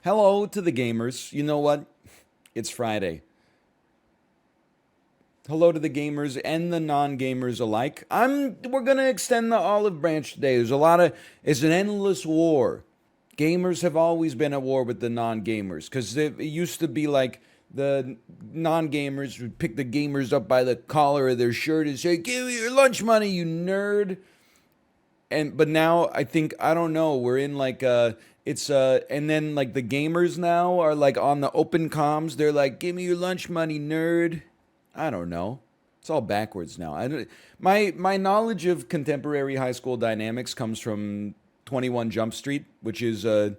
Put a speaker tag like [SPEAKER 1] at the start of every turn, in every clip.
[SPEAKER 1] Hello to the gamers. You know what? It's Friday. Hello to the gamers and the non-gamers alike. We're gonna extend the olive branch today. It's an endless war. Gamers have always been at war with the non-gamers because it used to be like the non-gamers would pick the gamers up by the collar of their shirt and say, "Give me your lunch money, you nerd." But now I don't know, we're in like and then like the gamers now are like on the open comms, they're like, "Give me your lunch money, nerd." I don't know. It's all backwards now. My knowledge of contemporary high school dynamics comes from 21 Jump Street, which is a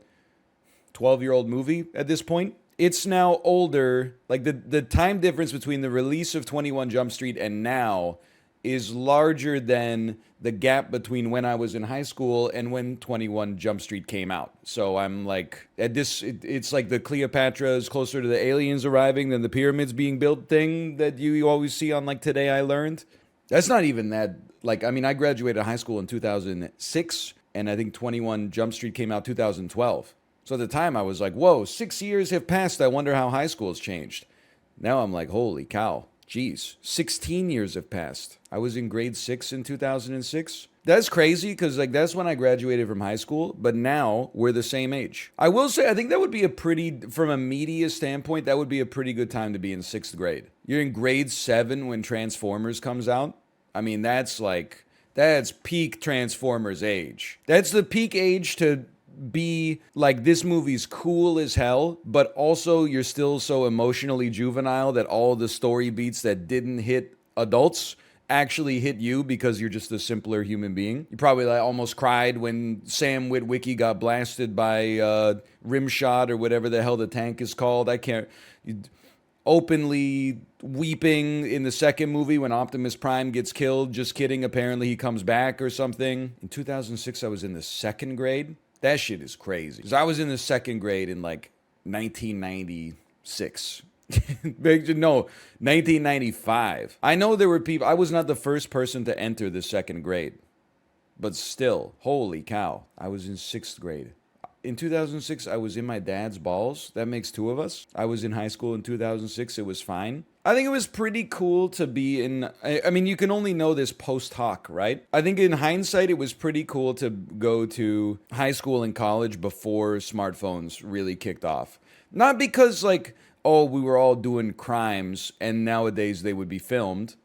[SPEAKER 1] 12-year-old movie at this point. It's now older. Like the time difference between the release of 21 Jump Street and now is larger than the gap between when I was in high school and when 21 Jump Street came out. So I'm like, it's like the Cleopatra is closer to the aliens arriving than the pyramids being built thing that you always see on like Today I Learned. That's not even that, like, I mean, I graduated high school in 2006, and I think 21 Jump Street came out 2012. So at the time I was like, whoa, 6 years have passed. I wonder how high school has changed. Now I'm like, holy cow. Geez, 16 years have passed. I was in grade 6 in 2006. That's crazy because like that's when I graduated from high school, but now we're the same age. I will say I think that would be from a media standpoint, that would be a pretty good time to be in 6th grade. You're in grade 7 when Transformers comes out. I mean, that's peak Transformers age. That's the peak age to be like, this movie's cool as hell, but also you're still so emotionally juvenile that all the story beats that didn't hit adults actually hit you because you're just a simpler human being. You probably like almost cried when Sam Witwicky got blasted by Rimshot or whatever the hell the tank is called. I can't. Openly weeping in the second movie when Optimus Prime gets killed. Just kidding. Apparently he comes back or something. In 2006, I was in the 2nd grade. That shit is crazy. Because I was in the 2nd grade in like 1996. No, 1995. I know there were people, I was not the first person to enter the 2nd grade. But still, holy cow. I was in 6th grade. In 2006, I was in my dad's balls. That makes 2 of us. I was in high school in 2006. It was fine. I think it was pretty cool to be in. I mean, you can only know this post hoc, right? I think in hindsight, it was pretty cool to go to high school and college before smartphones really kicked off. Not because, like, oh, we were all doing crimes and nowadays they would be filmed.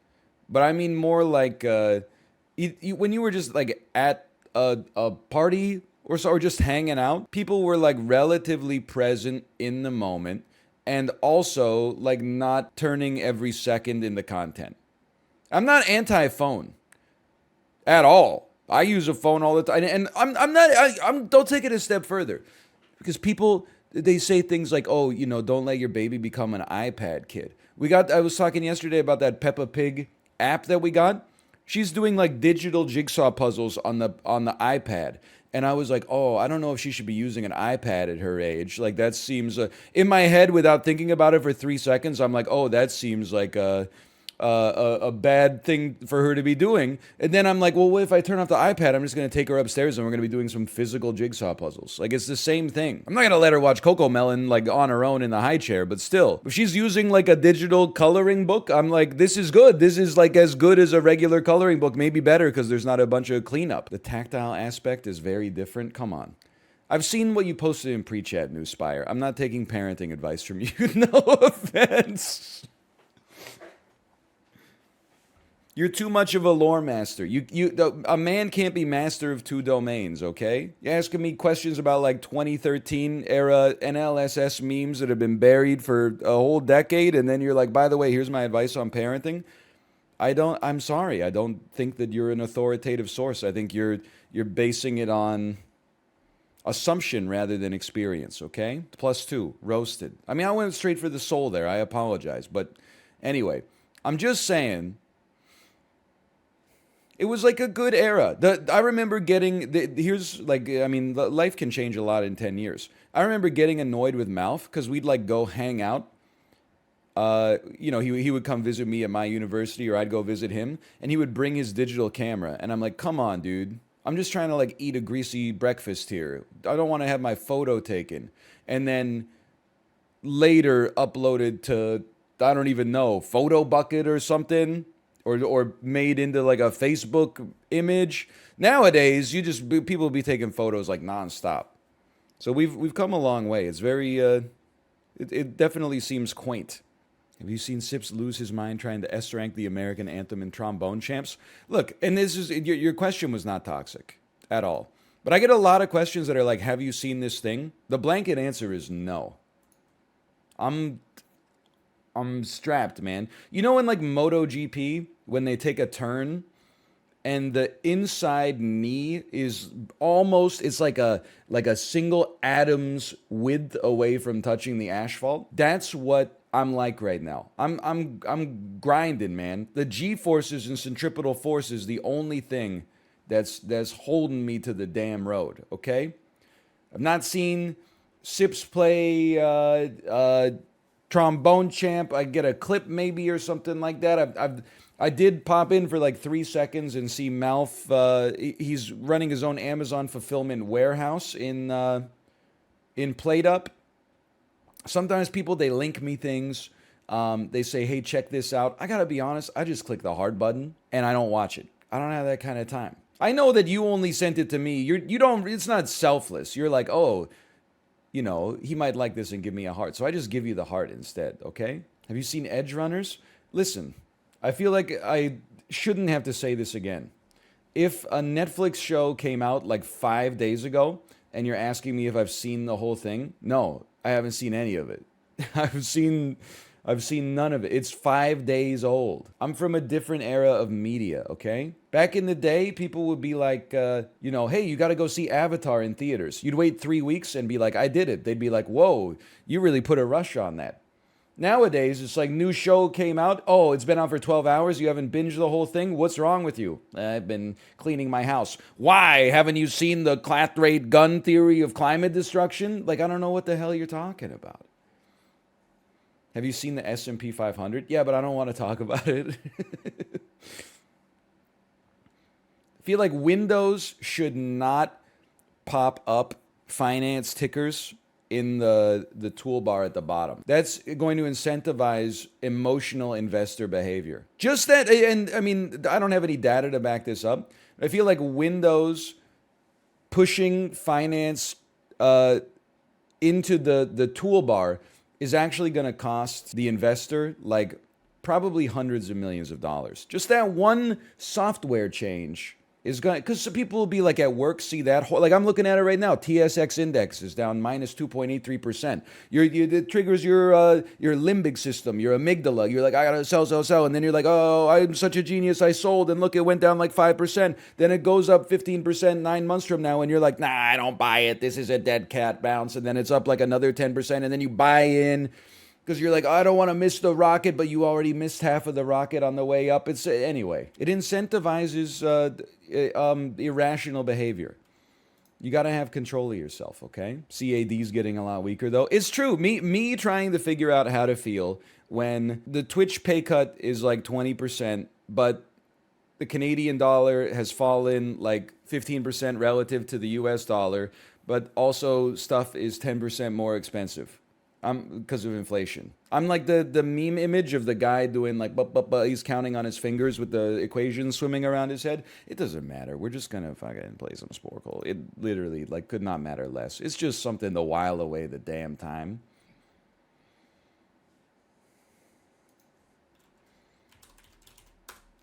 [SPEAKER 1] But I mean more like when you were just like at a party or just hanging out, people were like relatively present in the moment and also like not turning every second into content. I'm not anti-phone at all. I use a phone all the time, and I'm not. Don't take it a step further, because people, they say things like, "Oh, you know, don't let your baby become an iPad kid." I was talking yesterday about that Peppa Pig app that we got. She's doing like digital jigsaw puzzles on the iPad. And I was like, oh, I don't know if she should be using an iPad at her age. Like, that seems, in my head, without thinking about it for 3 seconds, I'm like, oh, that seems like a bad thing for her to be doing. And then I'm like, well, what if I turn off the iPad? I'm just going to take her upstairs and we're going to be doing some physical jigsaw puzzles. Like, it's the same thing. I'm not going to let her watch Coco Melon, like, on her own in the high chair. But still, if she's using, like, a digital coloring book, I'm like, this is good. This is, like, as good as a regular coloring book. Maybe better because there's not a bunch of cleanup. The tactile aspect is very different. Come on. I've seen what you posted in pre-chat, Newspire. I'm not taking parenting advice from you. No offense. You're too much of a lore master. A man can't be master of 2 domains, okay? You're asking me questions about like 2013 era NLSS memes that have been buried for a whole decade, and then you're like, by the way, here's my advice on parenting. I'm sorry. I don't think that you're an authoritative source. I think you're basing it on assumption rather than experience, okay? +2, roasted. I mean, I went straight for the soul there. I apologize. But anyway, I'm just saying, it was like a good era. I remember life can change a lot in 10 years. I remember getting annoyed with Malf because we'd like go hang out. He would come visit me at my university or I'd go visit him and he would bring his digital camera. And I'm like, come on, dude. I'm just trying to like eat a greasy breakfast here. I don't want to have my photo taken and then later uploaded to, I don't even know, Photo Bucket or something, or made into like a Facebook image. Nowadays, people will be taking photos like nonstop. So we've come a long way. It's very it definitely seems quaint. Have you seen Sips lose his mind trying to S-rank the American anthem and trombone champs? Look, and this is your question was not toxic at all. But I get a lot of questions that are like, "Have you seen this thing?" The blanket answer is no. I'm strapped, man. You know in like MotoGP when they take a turn and the inside knee is almost, it's like a single atom's width away from touching the asphalt. That's what I'm like right now. I'm grinding, man. The G forces and centripetal force is the only thing that's holding me to the damn road. Okay, I've not seen Sips play trombone champ. I get a clip maybe or something like that. I did pop in for like 3 seconds and see Malf. He's running his own Amazon fulfillment warehouse in Plate Up. Sometimes people, they link me things. They say, hey, check this out. I gotta be honest, I just click the heart button and I don't watch it. I don't have that kind of time. I know that you only sent it to me. You don't. It's not selfless. You're like, oh, you know, he might like this and give me a heart. So I just give you the heart instead, okay? Have you seen Edge Runners? Listen, I feel like I shouldn't have to say this again. If a Netflix show came out like 5 days ago and you're asking me if I've seen the whole thing, no, I haven't seen any of it. I've seen none of it. It's 5 days old. I'm from a different era of media, okay? Back in the day, people would be like, hey, you got to go see Avatar in theaters. You'd wait 3 weeks and be like, I did it. They'd be like, whoa, you really put a rush on that. Nowadays, it's like new show came out. Oh, it's been out for 12 hours. You haven't binged the whole thing? What's wrong with you? I've been cleaning my house. Why? Haven't you seen the Clathrate gun theory of climate destruction? Like, I don't know what the hell you're talking about. Have you seen the S&P 500? Yeah, but I don't want to talk about it. I feel like Windows should not pop up finance tickers in the toolbar at the bottom. That's going to incentivize emotional investor behavior. Just that, and I mean, I don't have any data to back this up. I feel like Windows pushing finance into the toolbar is actually going to cost the investor like probably hundreds of millions of dollars. Just that one software change is going to, because some people will be like at work, see that, like I'm looking at it right now, TSX index is down minus 2.83%. It triggers your limbic system, your amygdala. You're like, I gotta sell. And then you're like, oh, I'm such a genius, I sold, and look, it went down like 5%. Then it goes up 15% 9 months from now, and you're like, nah, I don't buy it. This is a dead cat bounce. And then it's up like another 10%, and then you buy in, because you're like, I don't want to miss the rocket, but you already missed half of the rocket on the way up. It's anyway, it incentivizes irrational behavior. You got to have control of yourself, okay? CAD's getting a lot weaker, though. It's true. Me trying to figure out how to feel when the Twitch pay cut is like 20%, but the Canadian dollar has fallen like 15% relative to the US dollar, but also stuff is 10% more expensive. Because of inflation. I'm like the meme image of the guy doing like, but he's counting on his fingers with the equations swimming around his head. It doesn't matter. We're just gonna fucking play some Sporcle. It literally like could not matter less. It's just something to while away the damn time.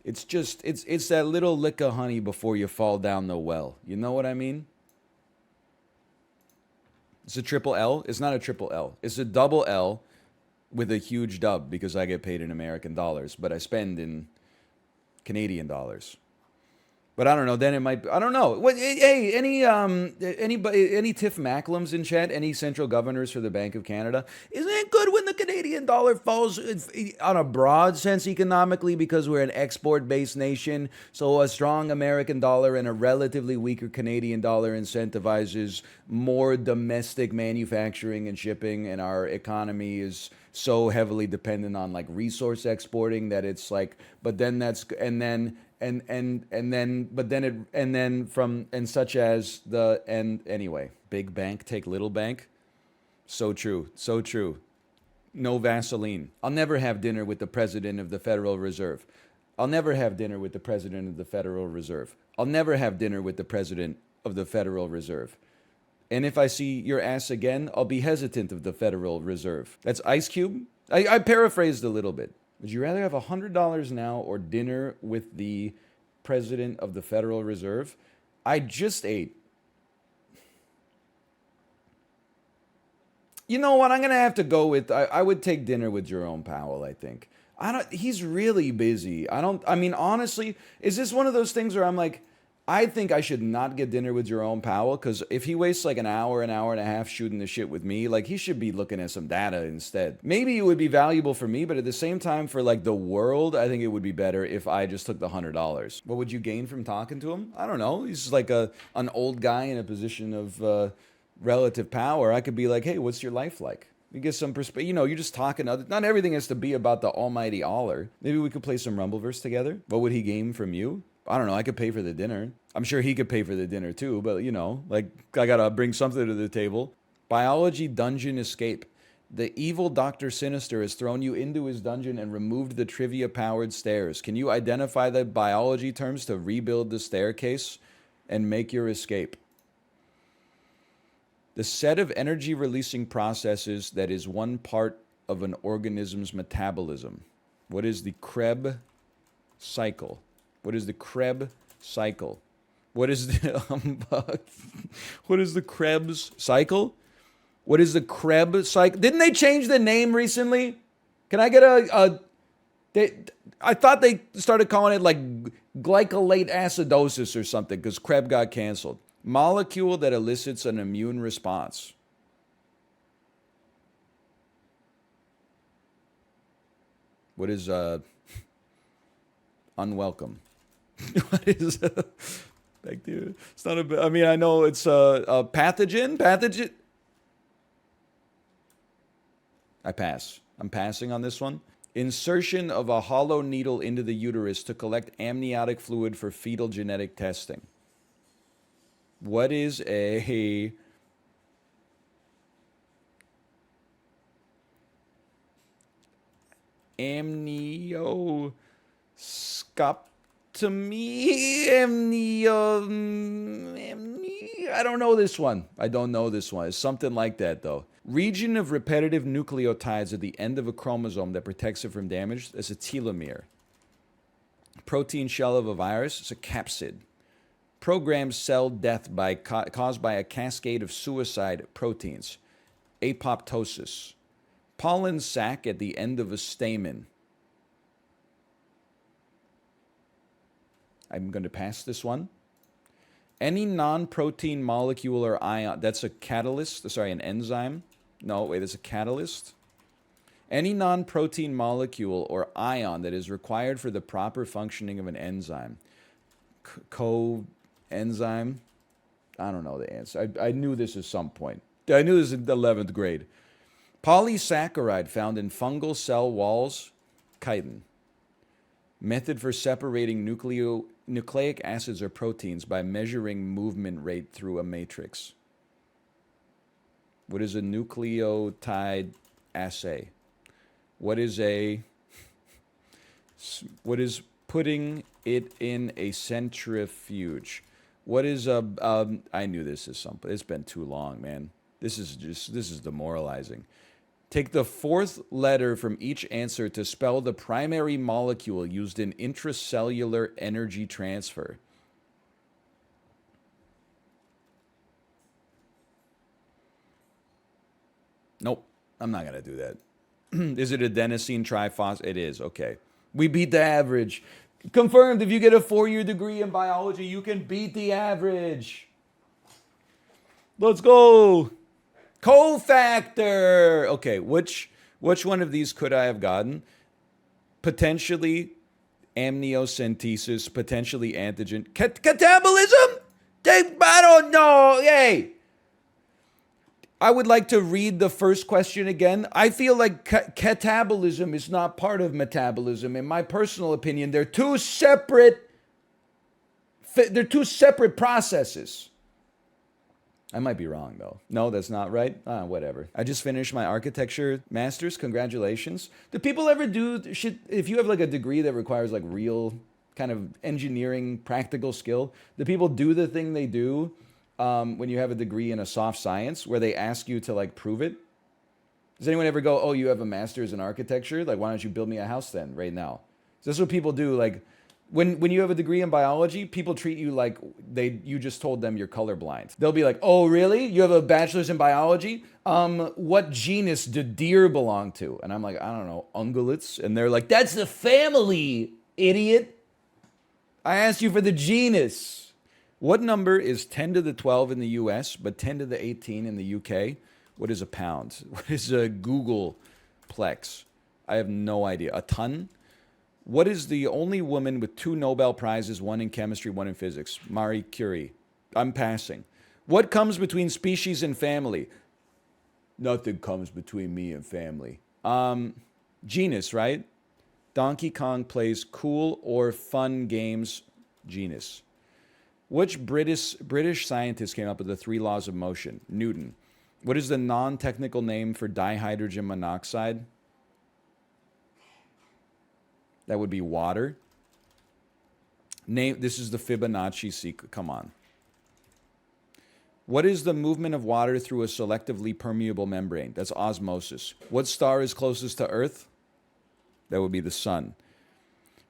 [SPEAKER 1] It's just it's that little lick of honey before you fall down the well. You know what I mean? It's a triple L. It's not a triple L. It's a double L with a huge dub because I get paid in American dollars, but I spend in Canadian dollars. But I don't know. Then it might. I don't know. What? Hey, any Tiff Macklams in chat? Any central governors for the Bank of Canada? Isn't it good when the Canadian dollar falls on a broad sense economically because we're an export-based nation? So a strong American dollar and a relatively weaker Canadian dollar incentivizes more domestic manufacturing and shipping, and our economy is so heavily dependent on like resource exporting that it's like, but then that's and then but then it and then from and such as the and anyway, big bank take little bank. So true, so true. No Vaseline. I'll never have dinner with the president of the Federal Reserve. I'll never have dinner with the president of the Federal Reserve. I'll never have dinner with the president of the Federal Reserve. And if I see your ass again, I'll be hesitant of the Federal Reserve. That's Ice Cube. I paraphrased a little bit. Would you rather have $100 now or dinner with the president of the Federal Reserve? I just ate. You know what? I'm going to have to go with, I would take dinner with Jerome Powell, I think. He's really busy. I mean, honestly, is this one of those things where I'm like, I think I should not get dinner with Jerome Powell, because if he wastes like an hour and a half shooting the shit with me, like he should be looking at some data instead. Maybe it would be valuable for me, but at the same time, for like the world, I think it would be better if I just took the $100. What would you gain from talking to him? I don't know. He's like an old guy in a position of relative power. I could be like, hey, what's your life like? You get some perspective. You know, you're just talking. Not everything has to be about the almighty Aller. Maybe we could play some Rumbleverse together. What would he gain from you? I don't know. I could pay for the dinner. I'm sure he could pay for the dinner too, but you know, like I gotta bring something to the table. Biology dungeon escape. The evil Dr. Sinister has thrown you into his dungeon and removed the trivia-powered stairs. Can you identify the biology terms to rebuild the staircase and make your escape? The set of energy-releasing processes that is one part of an organism's metabolism. What is the Krebs cycle? What is the Krebs cycle? What is the what is the Krebs cycle? What is the Krebs cycle? Didn't they change the name recently? Can I get I thought they started calling it like glycolate acidosis or something because Krebs got canceled. Molecule that elicits an immune response. What is unwelcome? What is bacteria? It's not a. I mean, I know it's a pathogen. Pathogen. I pass. I'm passing on this one. Insertion of a hollow needle into the uterus to collect amniotic fluid for fetal genetic testing. What is a amnioscoptomy? I don't know this one. I don't know this one. It's something like that, though. Region of repetitive nucleotides at the end of a chromosome that protects it from damage. That's a telomere. Protein shell of a virus. It's a capsid. Programmed cell death caused by a cascade of suicide proteins. Apoptosis. Pollen sac at the end of a stamen. I'm going to pass this one. Any non-protein molecule or ion. That's a catalyst. Sorry, an enzyme. No, wait, it's a catalyst. Any non-protein molecule or ion that is required for the proper functioning of an enzyme. Coenzyme. I don't know the answer. I knew this at some point. I knew this in the 11th grade. Polysaccharide found in fungal cell walls. Chitin. Method for separating nucleic acids or proteins by measuring movement rate through a matrix. What is a nucleotide assay? What is putting it in a centrifuge? What is I knew this is something. It's been too long, man. This is demoralizing. Take the fourth letter from each answer to spell the primary molecule used in intracellular energy transfer. Nope, I'm not going to do that. Is it adenosine triphosphate? It is, okay. We beat the average. Confirmed, if you get a 4-year degree in biology, you can beat the average. Let's go. Cofactor. Okay, which one of these could I have gotten? Potentially amniocentesis, potentially antigen. Catabolism? I don't know. Hey. I would like to read the first question again. I feel like catabolism is not part of metabolism. In my personal opinion, they're two separate processes. I might be wrong, though. No, that's not right. Whatever. I just finished my architecture master's. Congratulations. Do people ever do shit? If you have like a degree that requires like real kind of engineering, practical skill, do people do the thing they do when you have a degree in a soft science where they ask you to like prove it? Does anyone ever go, oh, you have a master's in architecture? Like, why don't you build me a house then right now? So that's what people do. Like, when you have a degree in biology, people treat you like you just told them you're colorblind. They'll be like, oh, really? You have a bachelor's in biology? What genus did deer belong to? And I'm like, I don't know, ungulates. And they're like, that's the family, idiot. I asked you for the genus. What number is 10 to the 12 in the US, but 10 to the 18 in the UK? What is a pound? What is a Googleplex? I have no idea. A ton? What is the only woman with 2 Nobel Prizes, one in chemistry, one in physics? Marie Curie. I'm passing. What comes between species and family? Nothing comes between me and family. Genus, right? Donkey Kong plays cool or fun games. Genus. Which British scientist came up with the 3 laws of motion? Newton. What is the non-technical name for dihydrogen monoxide? That would be water. This is the Fibonacci sequence. Come on. What is the movement of water through a selectively permeable membrane? That's osmosis. What star is closest to Earth? That would be the sun.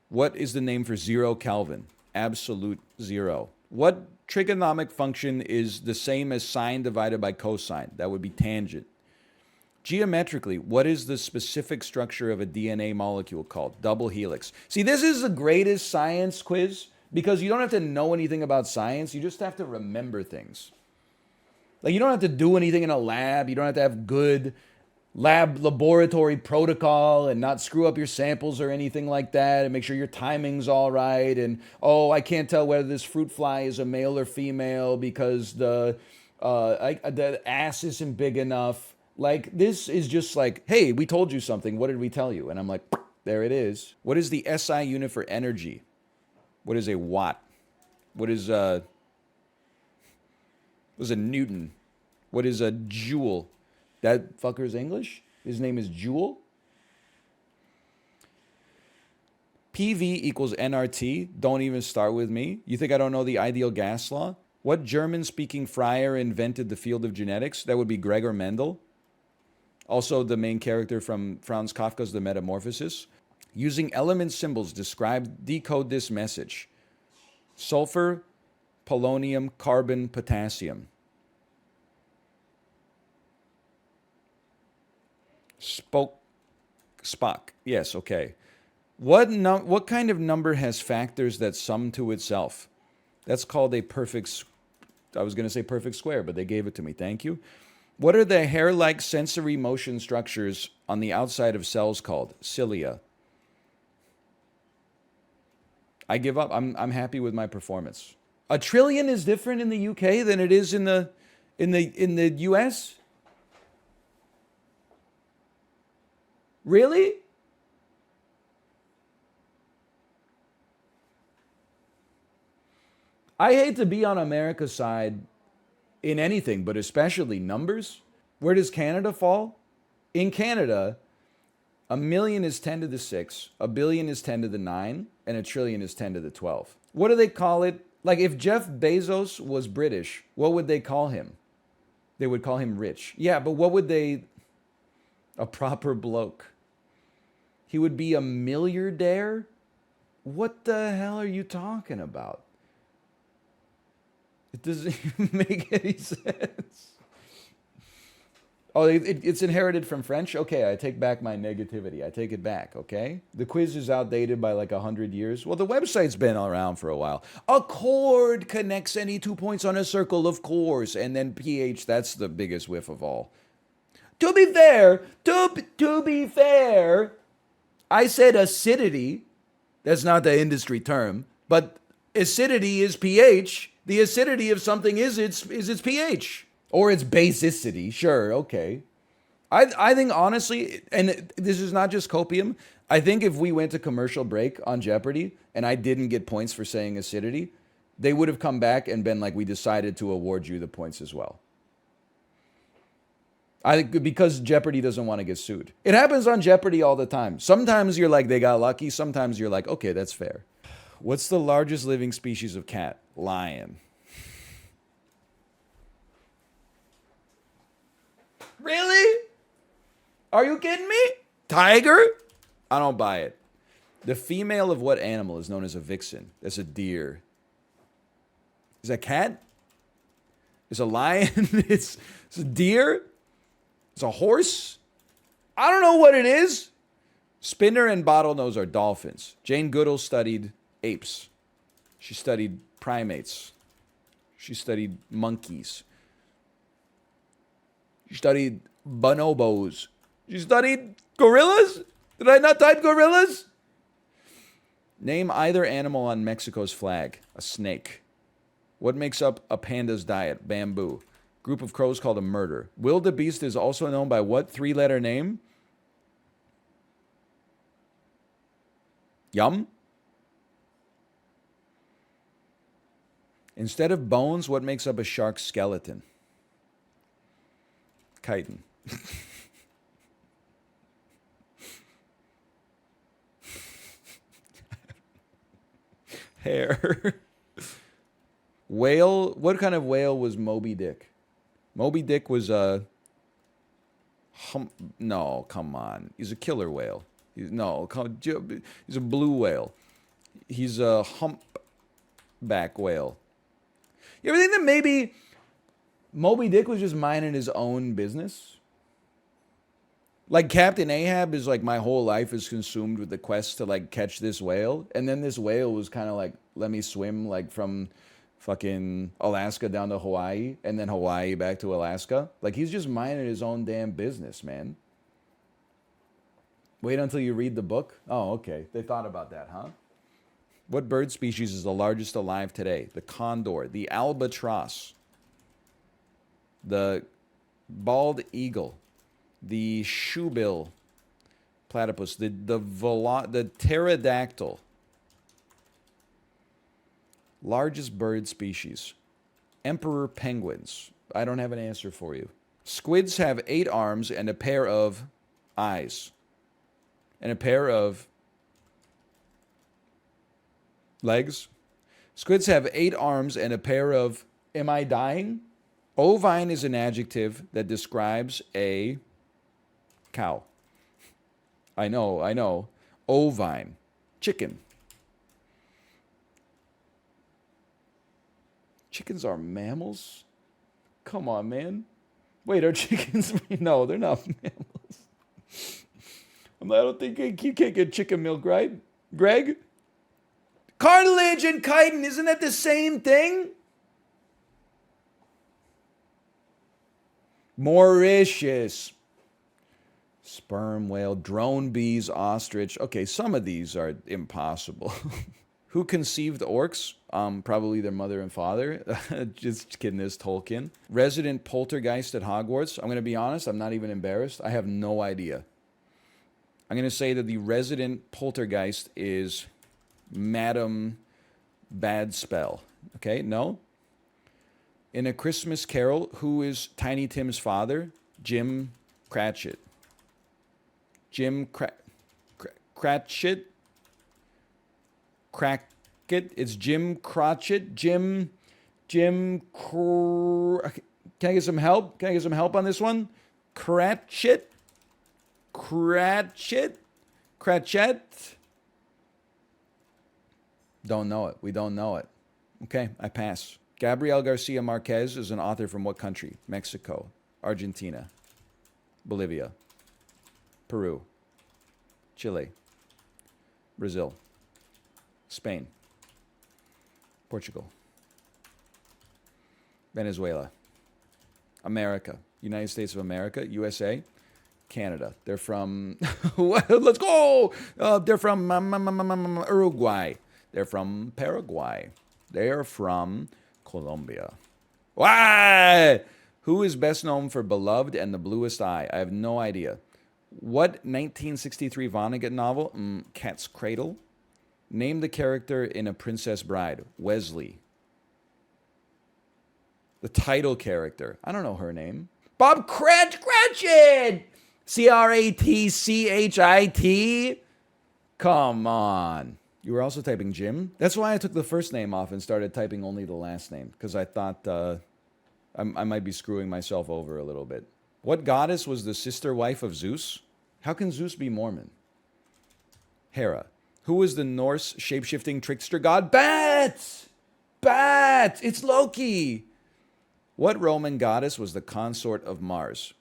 [SPEAKER 1] What is the name for 0 Kelvin? Absolute zero. What trigonomic function is the same as sine divided by cosine? That would be tangent. Geometrically, what is the specific structure of a DNA molecule called? Double helix. See, this is the greatest science quiz because you don't have to know anything about science. You just have to remember things. Like, you don't have to do anything in a lab. You don't have to have good laboratory protocol and not screw up your samples or anything like that and make sure your timing's all right. And, oh, I can't tell whether this fruit fly is a male or female because the ass isn't big enough. Like, this is just like, hey, we told you something. What did we tell you? And I'm like, there it is. What is the SI unit for energy? What is a watt? What is a Newton? What is a joule? That fucker's English? His name is Joule? PV equals nRT. Don't even start with me. You think I don't know the ideal gas law? What German-speaking friar invented the field of genetics? That would be Gregor Mendel. Also the main character from Franz Kafka's The Metamorphosis. Using element symbols, decode this message. Sulfur, polonium, carbon, potassium. Spock. Yes, okay. What kind of number has factors that sum to itself? That's called a perfect... I was going to say perfect square, but they gave it to me. Thank you. What are the hair-like sensory motion structures on the outside of cells called? Cilia. I give up. I'm happy with my performance. A trillion is different in the UK than it is in the US? Really? I hate to be on America's side in anything, but especially numbers. Where does Canada fall? In Canada, a million is 10 to the 6, a billion is 10 to the 9, and a trillion is 10 to the 12. What do they call it? Like, if Jeff Bezos was British, what would they call him? They would call him rich. Yeah, but what would they... A proper bloke. He would be a milliardaire? What the hell are you talking about? It doesn't even make any sense. Oh, it's inherited from French? Okay, I take back my negativity. I take it back, okay? The quiz is outdated by like 100 years. Well, the website's been around for a while. A chord connects any 2 points on a circle, of course. And then pH, that's the biggest whiff of all. To be fair, I said acidity. That's not the industry term. But acidity is pH. The acidity of something is its pH. Or it's basicity. Sure, okay. I think honestly, and this is not just copium, I think if we went to commercial break on Jeopardy and I didn't get points for saying acidity, they would have come back and been like, we decided to award you the points as well. I think because Jeopardy doesn't want to get sued. It happens on Jeopardy all the time. Sometimes you're like, they got lucky. Sometimes you're like, okay, that's fair. What's the largest living species of cat? Lion. Really? Are you kidding me? Tiger? I don't buy it. The female of what animal is known as a vixen? That's a deer. Is that cat? It's a lion? It's a deer? It's a horse? I don't know what it is. Spinner and bottlenose are dolphins. Jane Goodall studied apes. She studied primates. She studied monkeys. She studied bonobos. She studied gorillas? Did I not type gorillas? Name either animal on Mexico's flag. A snake. What makes up a panda's diet? Bamboo. Group of crows called a murder. Wildebeest is also known by what three-letter name? Yum? Instead of bones, what makes up a shark's skeleton? Chitin. Hair. Whale. What kind of whale was Moby Dick? Moby Dick was a... No, come on. He's a killer whale. He's a blue whale. He's a humpback whale. You ever think that maybe Moby Dick was just minding his own business? Like Captain Ahab is like, my whole life is consumed with the quest to like catch this whale. And then this whale was kind of like, let me swim like from fucking Alaska down to Hawaii and then Hawaii back to Alaska. Like he's just minding his own damn business, man. Wait until you read the book. Oh, okay. They thought about that, huh? What bird species is the largest alive today? The condor, the albatross, the bald eagle, the shoebill platypus, the pterodactyl. Largest bird species. Emperor penguins. I don't have an answer for you. Squids have 8 arms and a pair of eyes. And a pair of legs. Squids have 8 arms and a pair of... Am I dying? Ovine is an adjective that describes a cow. I know. Ovine. Chicken. Chickens are mammals? Come on, man. Wait, are chickens... No, they're not mammals. I don't think you can't get chicken milk, right? Greg? Cartilage and chitin, isn't that the same thing? Mauritius. Sperm whale, drone bees, ostrich. Okay, some of these are impossible. Who conceived orcs? Probably their mother and father. Just kidding, this Tolkien. Resident poltergeist at Hogwarts. I'm going to be honest, I'm not even embarrassed. I have no idea. I'm going to say that the resident poltergeist is Madam Bad Spell. Okay, no? In A Christmas Carol, who is Tiny Tim's father? Jim Cratchit. Jim Cratchit? Crackit? It's Jim Cratchit? Can I get some help? Can I get some help on this one? Cratchit? Cratchit? Don't know it. We don't know it. Okay, I pass. Gabriel Garcia Marquez is an author from what country? Mexico, Argentina, Bolivia, Peru, Chile, Brazil, Spain, Portugal, Venezuela, America, United States of America, USA, Canada. They're from... Let's go! They're from Uruguay. They're from Paraguay. They're from Colombia. Why? Who is best known for Beloved and The Bluest Eye? I have no idea. What 1963 Vonnegut novel? Cat's Cradle. Name the character in A Princess Bride. Wesley. The title character. I don't know her name. Bob Cratchit! Cratchit? Come on. You were also typing Jim? That's why I took the first name off and started typing only the last name. Because I thought I might be screwing myself over a little bit. What goddess was the sister wife of Zeus? How can Zeus be Mormon? Hera. Who was the Norse shape-shifting trickster god? Bat! It's Loki! What Roman goddess was the consort of Mars?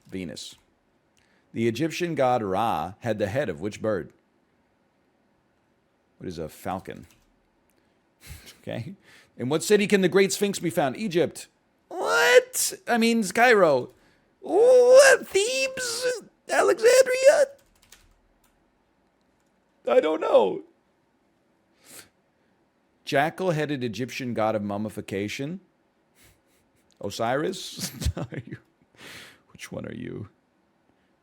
[SPEAKER 1] Venus. The Egyptian god Ra had the head of which bird? What is a falcon? Okay. In what city can the Great Sphinx be found? Egypt. What? I mean, Cairo. What? Thebes? Alexandria? I don't know. Jackal-headed Egyptian god of mummification. Osiris? Which one are you?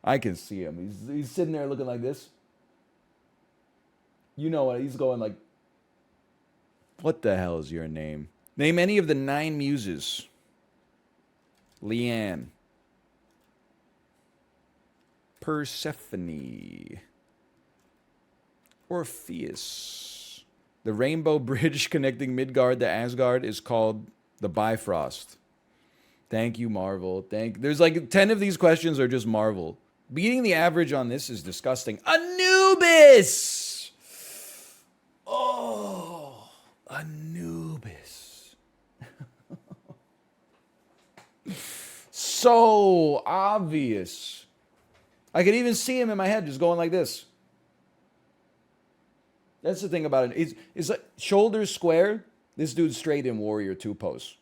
[SPEAKER 1] I can see him. He's sitting there looking like this. You know what? He's going like, what the hell is your name? Name any of the 9 muses. Leanne. Persephone. Orpheus. The rainbow bridge connecting Midgard to Asgard is called the Bifrost. Thank you, Marvel. There's like 10 of these questions are just Marvel. Beating the average on this is disgusting. Anubis! Oh, Anubis. So obvious. I could even see him in my head just going like this. That's the thing about it. It's like shoulders square. This dude's straight in Warrior 2 pose.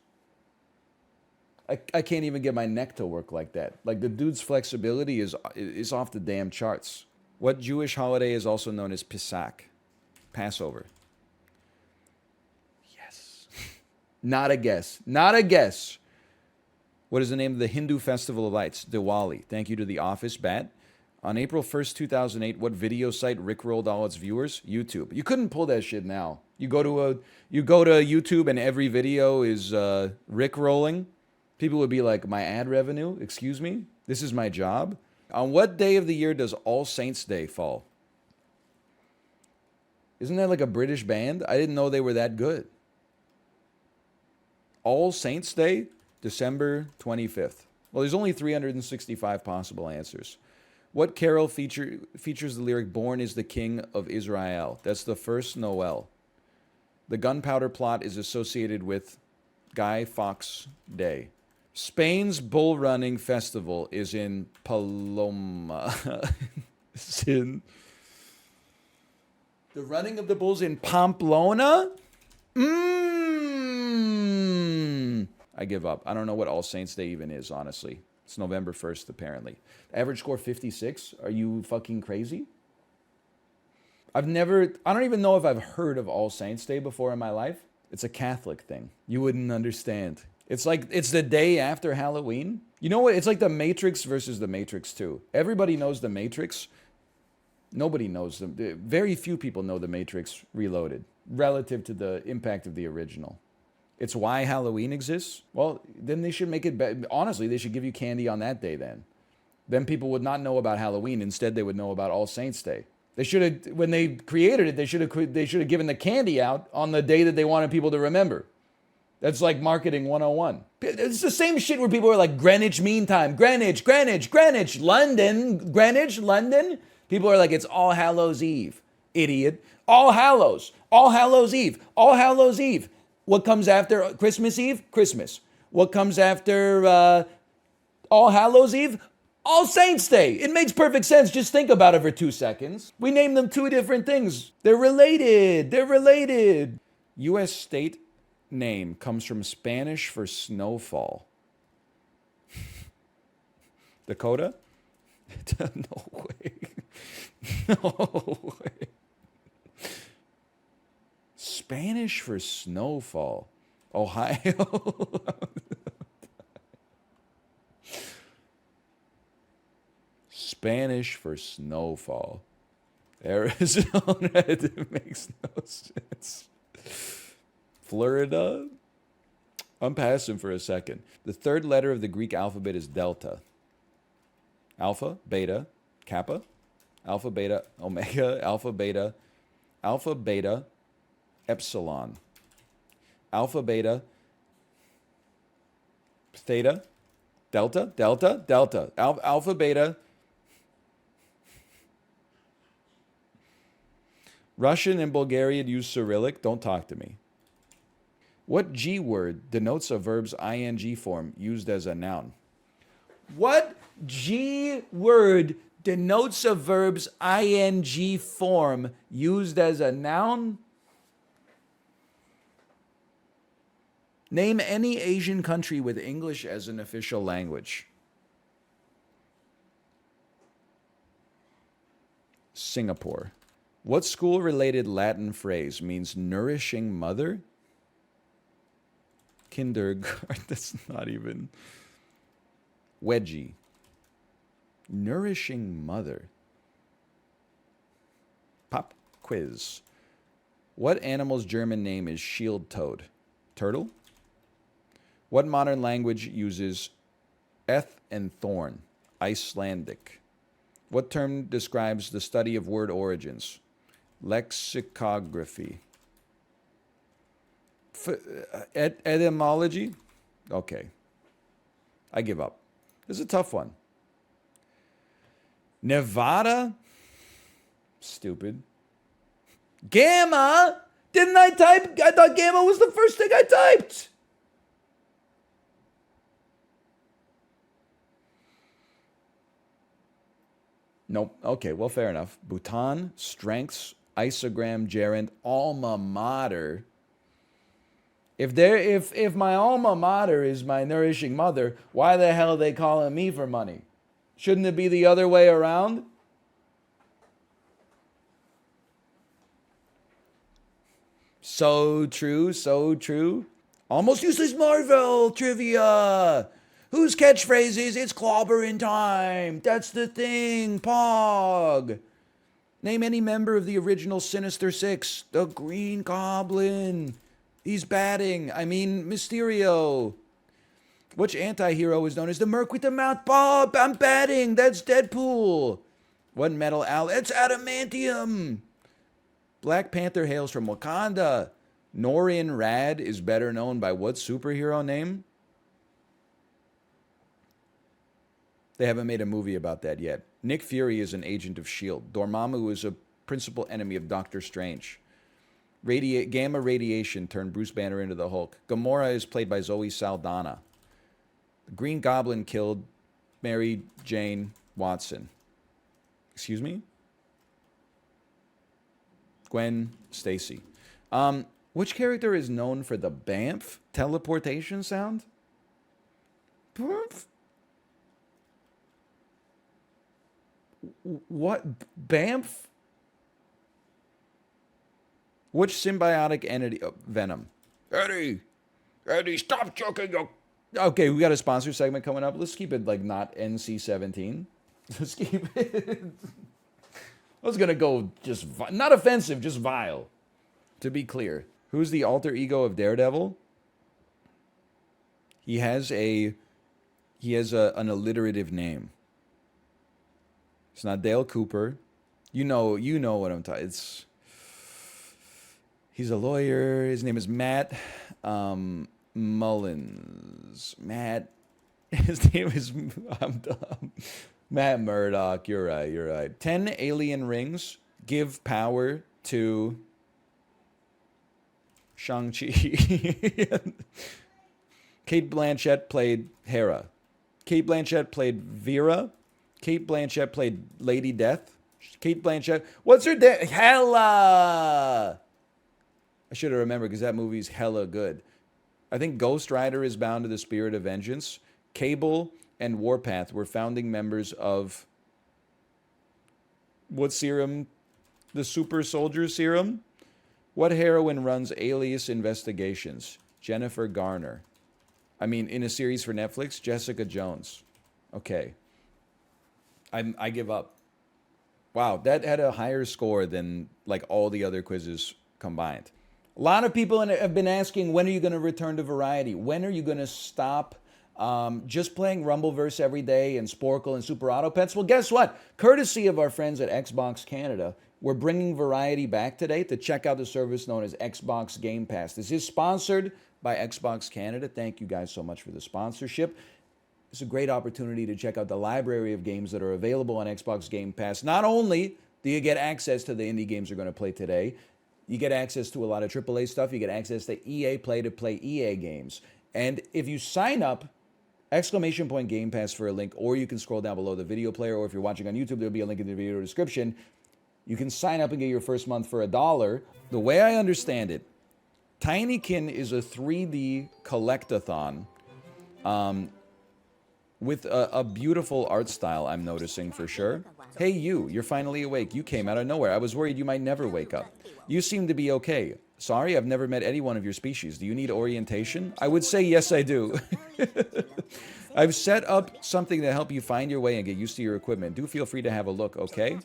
[SPEAKER 1] I can't even get my neck to work like that. Like the dude's flexibility is off the damn charts. What Jewish holiday is also known as Pesach? Passover. Yes. Not a guess. Not a guess. What is the name of the Hindu festival of lights? Diwali. Thank you to The Office, Bat. On April 1st, 2008, what video site rickrolled all its viewers? YouTube. You couldn't pull that shit now. You go to YouTube and every video is rickrolling. People would be like, my ad revenue? Excuse me? This is my job? On what day of the year does All Saints' Day fall? Isn't that like a British band? I didn't know they were that good. All Saints' Day, December 25th. Well, there's only 365 possible answers. What carol features the lyric, Born is the King of Israel? That's the first Noel. The gunpowder plot is associated with Guy Fawkes Day. Spain's bull running festival is in Paloma. The running of the bulls in Pamplona? I give up. I don't know what All Saints Day even is, honestly. It's November 1st, apparently. Average score 56? Are you fucking crazy? I don't even know if I've heard of All Saints Day before in my life. It's a Catholic thing. You wouldn't understand. It's like, it's the day after Halloween. You know what? It's like The Matrix versus The Matrix 2. Everybody knows The Matrix. Nobody knows them. Very few people know The Matrix Reloaded relative to the impact of the original. It's why Halloween exists. Well, then they should make it honestly, they should give you candy on that day then. Then people would not know about Halloween. Instead, they would know about All Saints Day. They should have, when they created it, they should have given the candy out on the day that they wanted people to remember. That's like marketing 101. It's the same shit where people are like, Greenwich Mean Time, Greenwich, London, Greenwich, London. People are like, it's All Hallows Eve, idiot. All Hallows Eve. What comes after Christmas Eve? Christmas. What comes after All Hallows Eve? All Saints Day. It makes perfect sense. Just think about it for 2 seconds. We named them 2 different things. They're related. U.S. state name comes from Spanish for snowfall. Dakota? No way. No way. Spanish for snowfall. Ohio. Spanish for snowfall. Arizona. It makes no sense. Florida. I'm passing for a second. The third letter of the Greek alphabet is delta. Alpha, beta, kappa, alpha, beta, omega, alpha, beta, epsilon, alpha, beta, theta, delta, alpha, beta. Russian and Bulgarian use Cyrillic. Don't talk to me. What G word denotes a verb's ing form used as a noun? What G word denotes a verb's ing form used as a noun? Name any Asian country with English as an official language. Singapore. What school-related Latin phrase means nourishing mother? Kindergarten. That's not even. Wedgie. Nourishing mother. Pop quiz. What animal's German name is shield toad? Turtle? What modern language uses eth and thorn? Icelandic. What term describes the study of word origins? Lexicography. Etymology? Okay. I give up. This is a tough one. Nevada? Stupid. Gamma? Didn't I type? I thought gamma was the first thing I typed. Nope. Okay, well, fair enough. Bhutan, strengths, isogram, gerund, alma mater. If my alma mater is my nourishing mother, why the hell are they calling me for money? Shouldn't it be the other way around? So true, so true. Almost useless Marvel trivia. Whose catchphrase is, it's clobbering time. That's the thing, Pog. Name any member of the original Sinister Six. The Green Goblin. He's batting. I mean, Mysterio. Which anti-hero is known as the Merc with the Mouth? Bob, I'm batting. That's Deadpool. What metal It's adamantium. Black Panther hails from Wakanda. Norin Rad is better known by what superhero name? They haven't made a movie about that yet. Nick Fury is an agent of S.H.I.E.L.D. Dormammu is a principal enemy of Doctor Strange. Gamma radiation turned Bruce Banner into the Hulk. Gamora is played by Zoe Saldana. The Green Goblin killed Mary Jane Watson. Excuse me? Gwen Stacy. Which character is known for the BAMF teleportation sound? BAMF? What? BAMF? Which symbiotic entity? Oh, Venom. Eddie, stop choking your... Okay, we got a sponsor segment coming up. Let's keep it like not NC-17. Let's keep it... I was going to go just... Not offensive, just vile. To be clear. Who's the alter ego of Daredevil? He has an alliterative name. It's not Dale Cooper. You know what I'm talking. He's a lawyer. His name is Matt Mullins. Matt. His name is. I'm dumb. Matt Murdock. You're right. 10 alien rings give power to Shang-Chi. Kate Blanchett played Hera. Kate Blanchett played Vera. Kate Blanchett played Lady Death. Kate Blanchett. What's her name? Hella. I should have remembered because that movie's hella good. I think Ghost Rider is bound to the spirit of vengeance. Cable and Warpath were founding members of what serum? The Super Soldier Serum? What heroine runs Alias Investigations? Jennifer Garner. I mean, in a series for Netflix, Jessica Jones. Okay. I give up. Wow, that had a higher score than like all the other quizzes combined. A lot of people have been asking, when are you going to return to variety? When are you going to stop just playing Rumbleverse every day and Sporcle and Super Auto Pets? Well, guess what? Courtesy of our friends at Xbox Canada, we're bringing variety back today to check out the service known as Xbox Gamepass. This is sponsored by Xbox Canada. Thank you guys so much for the sponsorship. It's a great opportunity to check out the library of games that are available on Xbox Game Pass. Not only do you get access to the indie games we're going to play today, you get access to a lot of AAA stuff. You get access to EA Play to play EA games. And if you sign up, exclamation point Game Pass for a link, or you can scroll down below the video player, or if you're watching on YouTube, there'll be a link in the video description. You can sign up and get your first month for $1. The way I understand it, Tinykin is a 3D collectathon with a beautiful art style, I'm noticing for sure. Hey you're finally awake. You came out of nowhere. I was worried you might never wake up. You seem to be okay. Sorry, I've never met anyone of your species. Do you need orientation? I would say yes, I do. I've set up something to help you find your way and get used to your equipment. Do feel free to have a look, okay?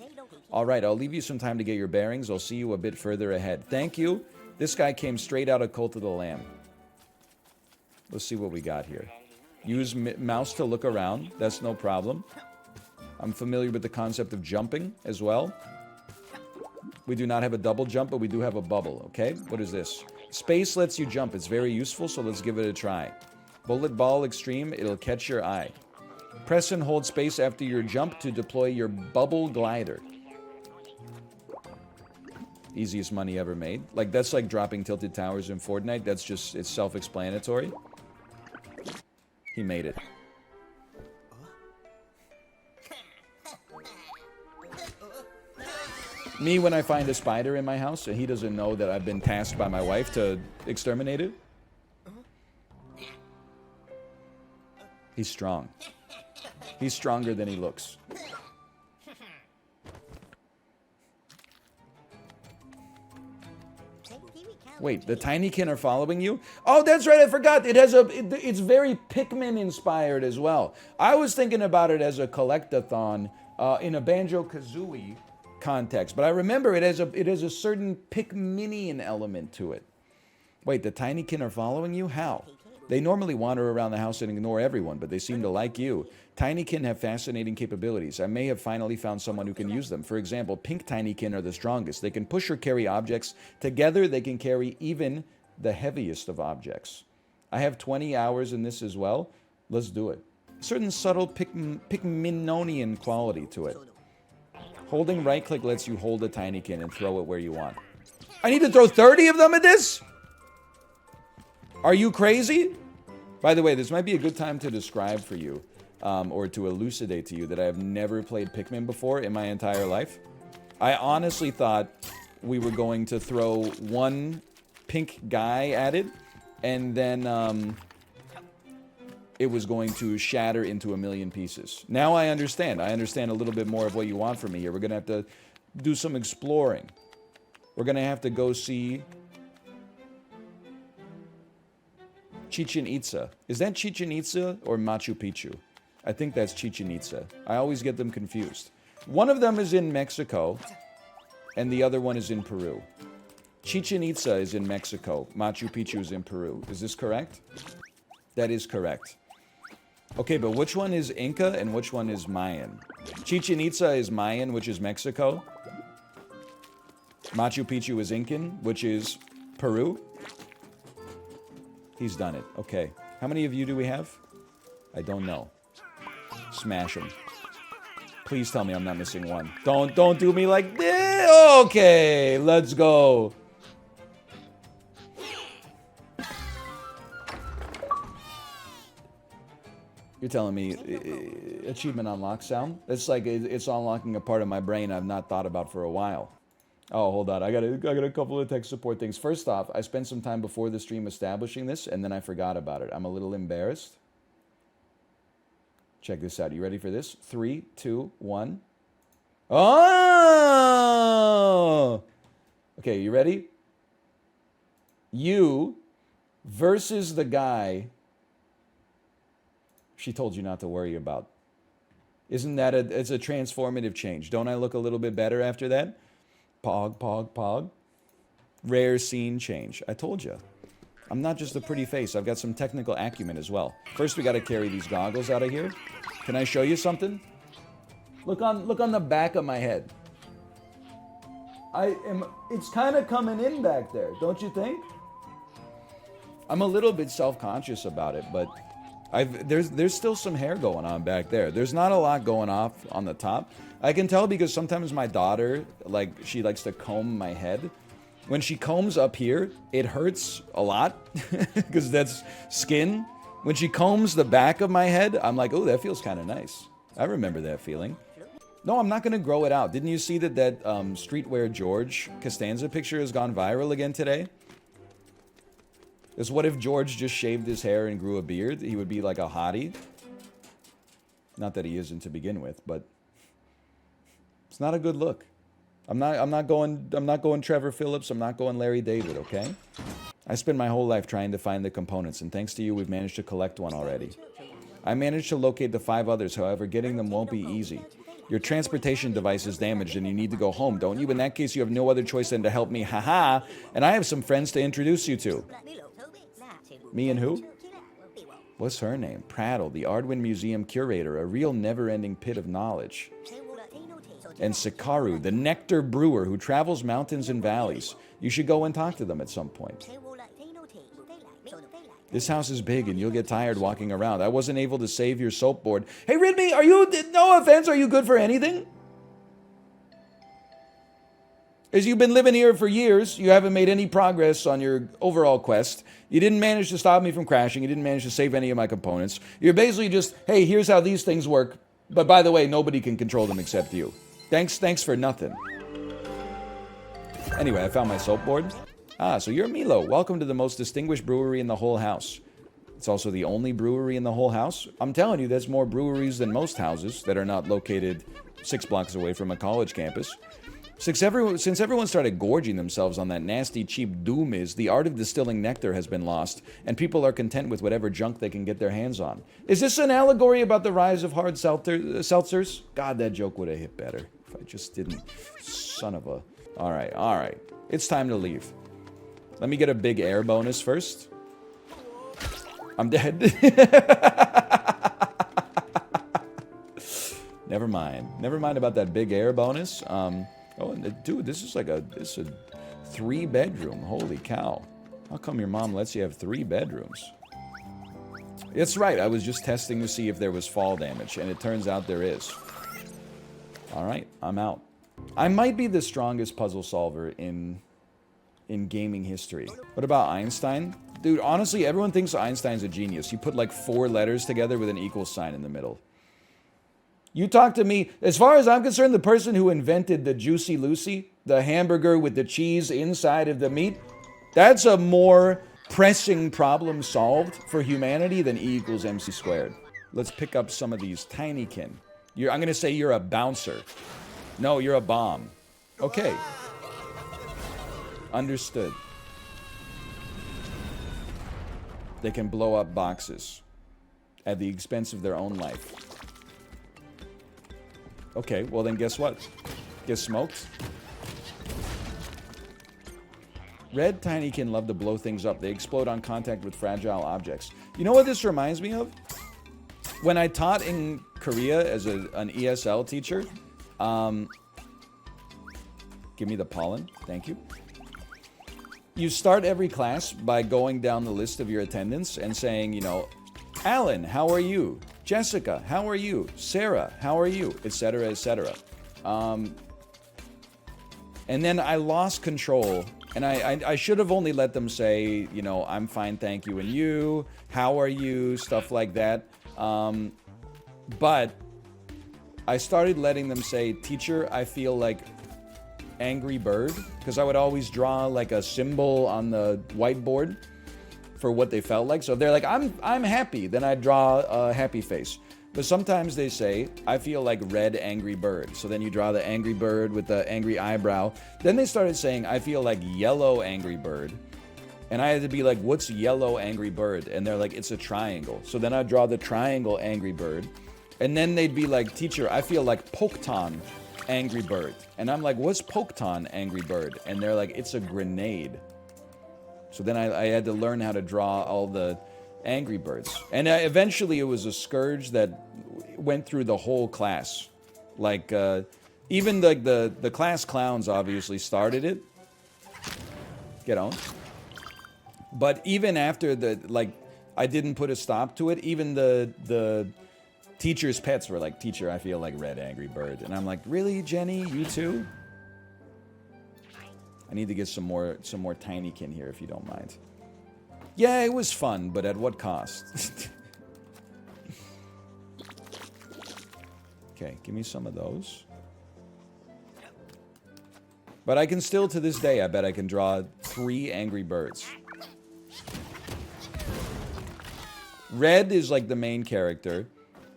[SPEAKER 1] All right, I'll leave you some time to get your bearings. I'll see you a bit further ahead. Thank you. This guy came straight out of Cult of the Lamb. Let's see what we got here. Use mouse to look around. That's no problem. I'm familiar with the concept of jumping as well. We do not have a double jump, but we do have a bubble, okay? What is this? Space lets you jump. It's very useful, so let's give it a try. Bullet Ball Extreme, it'll catch your eye. Press and hold space after your jump to deploy your bubble glider. Easiest money ever made. Like, that's like dropping Tilted Towers in Fortnite. That's just, it's self-explanatory. He made it. Me, when I find a spider in my house and he doesn't know that I've been tasked by my wife to exterminate it. He's strong. He's stronger than he looks. Wait, the Tinykin are following you? Oh, that's right, I forgot. It has it's very Pikmin inspired as well. I was thinking about it as a collectathon in a Banjo-Kazooie context, but I remember it has a certain Pikminian element to it. Wait, the Tinykin are following you? How? They normally wander around the house and ignore everyone, but they seem to like you. Tinykin have fascinating capabilities. I may have finally found someone who can use them. For example, pink Tinykin are the strongest. They can push or carry objects. Together, they can carry even the heaviest of objects. I have 20 hours in this as well. Let's do it. A certain subtle Pikminonian quality to it. Holding right-click lets you hold a Tinykin and throw it where you want. I need to throw 30 of them at this? Are you crazy? By the way, this might be a good time to describe for you, or to elucidate to you that I have never played Pikmin before in my entire life. I honestly thought we were going to throw one pink guy at it, and then it was going to shatter into a million pieces. Now I understand. I understand a little bit more of what you want from me here. We're going to have to do some exploring. We're going to have to go see Chichen Itza. Is that Chichen Itza or Machu Picchu? I think that's Chichen Itza. I always get them confused. One of them is in Mexico, and the other one is in Peru. Chichen Itza is in Mexico. Machu Picchu is in Peru. Is this correct? That is correct. Okay, but which one is Inca and which one is Mayan? Chichen Itza is Mayan, which is Mexico. Machu Picchu is Incan, which is Peru. He's done it. Okay. How many of you do we have? I don't know. Smash him. Please tell me I'm not missing one. Don't do me like this. Okay, let's go. You're telling me achievement unlock sound? It's like it's unlocking a part of my brain I've not thought about for a while. Oh, hold on. I got a couple of tech support things. First off, I spent some time before the stream establishing this, and then I forgot about it. I'm a little embarrassed. Check this out. You ready for this? 3, 2, 1. Oh! Okay, you ready? You versus the guy she told you not to worry about. Isn't that it's a transformative change? Don't I look a little bit better after that? Pog, pog, pog. Rare scene change. I told you. I'm not just a pretty face. I've got some technical acumen as well. First, we got to carry these goggles out of here. Can I show you something? Look on the back of my head. It's kind of coming in back there, don't you think? I'm a little bit self-conscious about it, but there's still some hair going on back there. There's not a lot going off on the top. I can tell because sometimes my daughter, she likes to comb my head. When she combs up here, it hurts a lot because that's skin. When she combs the back of my head, I'm like, oh, that feels kind of nice. I remember that feeling. No, I'm not going to grow it out. Didn't you see that Streetwear George Costanza picture has gone viral again today? Because what if George just shaved his hair and grew a beard? He would be like a hottie. Not that he isn't to begin with, but it's not a good look. I'm not going Trevor Phillips. I'm not going Larry David, okay? I spent my whole life trying to find the components, and thanks to you, we've managed to collect one already. I managed to locate the 5 others, however, getting them won't be easy. Your transportation device is damaged and you need to go home, don't you? In that case, you have no other choice than to help me, haha, and I have some friends to introduce you to. Me and who? What's her name? Prattle, the Ardwin Museum curator, a real never-ending pit of knowledge. And Sikaru, the nectar brewer who travels mountains and valleys. You should go and talk to them at some point. This house is big and you'll get tired walking around. I wasn't able to save your soap board. Hey, Ridme, no offense, are you good for anything? As you've been living here for years, you haven't made any progress on your overall quest. You didn't manage to stop me from crashing. You didn't manage to save any of my components. You're basically just, hey, here's how these things work. But by the way, nobody can control them except you. Thanks for nothing. Anyway, I found my soap board. Ah, so you're Milo. Welcome to the most distinguished brewery in the whole house. It's also the only brewery in the whole house. I'm telling you, there's more breweries than most houses that are not located 6 blocks away from a college campus. Since everyone started gorging themselves on that nasty, cheap doomiz, the art of distilling nectar has been lost, and people are content with whatever junk they can get their hands on. Is this an allegory about the rise of hard seltzers? God, that joke would have hit better if I just didn't. Son of a... All right. It's time to leave. Let me get a big air bonus first. I'm dead. Never mind about that big air bonus. Oh, dude, this is a 3-bedroom. Holy cow. How come your mom lets you have 3 bedrooms? It's right. I was just testing to see if there was fall damage, and it turns out there is. All right, I'm out. I might be the strongest puzzle solver in gaming history. What about Einstein? Dude, honestly, everyone thinks Einstein's a genius. You put like 4 letters together with an equal sign in the middle. You talk to me, as far as I'm concerned, the person who invented the Juicy Lucy, the hamburger with the cheese inside of the meat, that's a more pressing problem solved for humanity than E equals MC squared. Let's pick up some of these Tinykin. I'm going to say you're a bouncer. No, you're a bomb. Okay. Understood. They can blow up boxes at the expense of their own life. Okay, well then guess what? Get smoked? Red Tinykin love to blow things up. They explode on contact with fragile objects. You know what this reminds me of? When I taught in Korea as an ESL teacher, give me the pollen, thank you. You start every class by going down the list of your attendance and saying, you know, Alan, how are you? Jessica, how are you? Sarah, how are you? Etc., etc. And then I lost control, and I should have only let them say, you know, I'm fine, thank you, and you, how are you, stuff like that. But I started letting them say, teacher, I feel like Angry Bird, because I would always draw like a symbol on the whiteboard for what they felt like. So if they're like, I'm happy, then I draw a happy face. But sometimes they say, I feel like red angry bird. So then you draw the angry bird with the angry eyebrow. Then they started saying, I feel like yellow angry bird. And I had to be like, what's yellow angry bird? And they're like, it's a triangle. So then I draw the triangle angry bird. And then they'd be like, teacher, I feel like Peloton Angry Bird. And I'm like, what's Peloton Angry Bird? And they're like, it's a grenade. So then I had to learn how to draw all the Angry Birds. And eventually it was a scourge that went through the whole class. Like, even the class clowns obviously started it. Get on. But even after I didn't put a stop to it, even the teacher's pets were like, teacher, I feel like Red Angry Bird. And I'm like, really, Jenny? You too? I need to get some more Tinykin here, if you don't mind. Yeah, it was fun, but at what cost? Okay, give me some of those. But I can still, to this day, I bet I can draw 3 Angry Birds. Red is like the main character.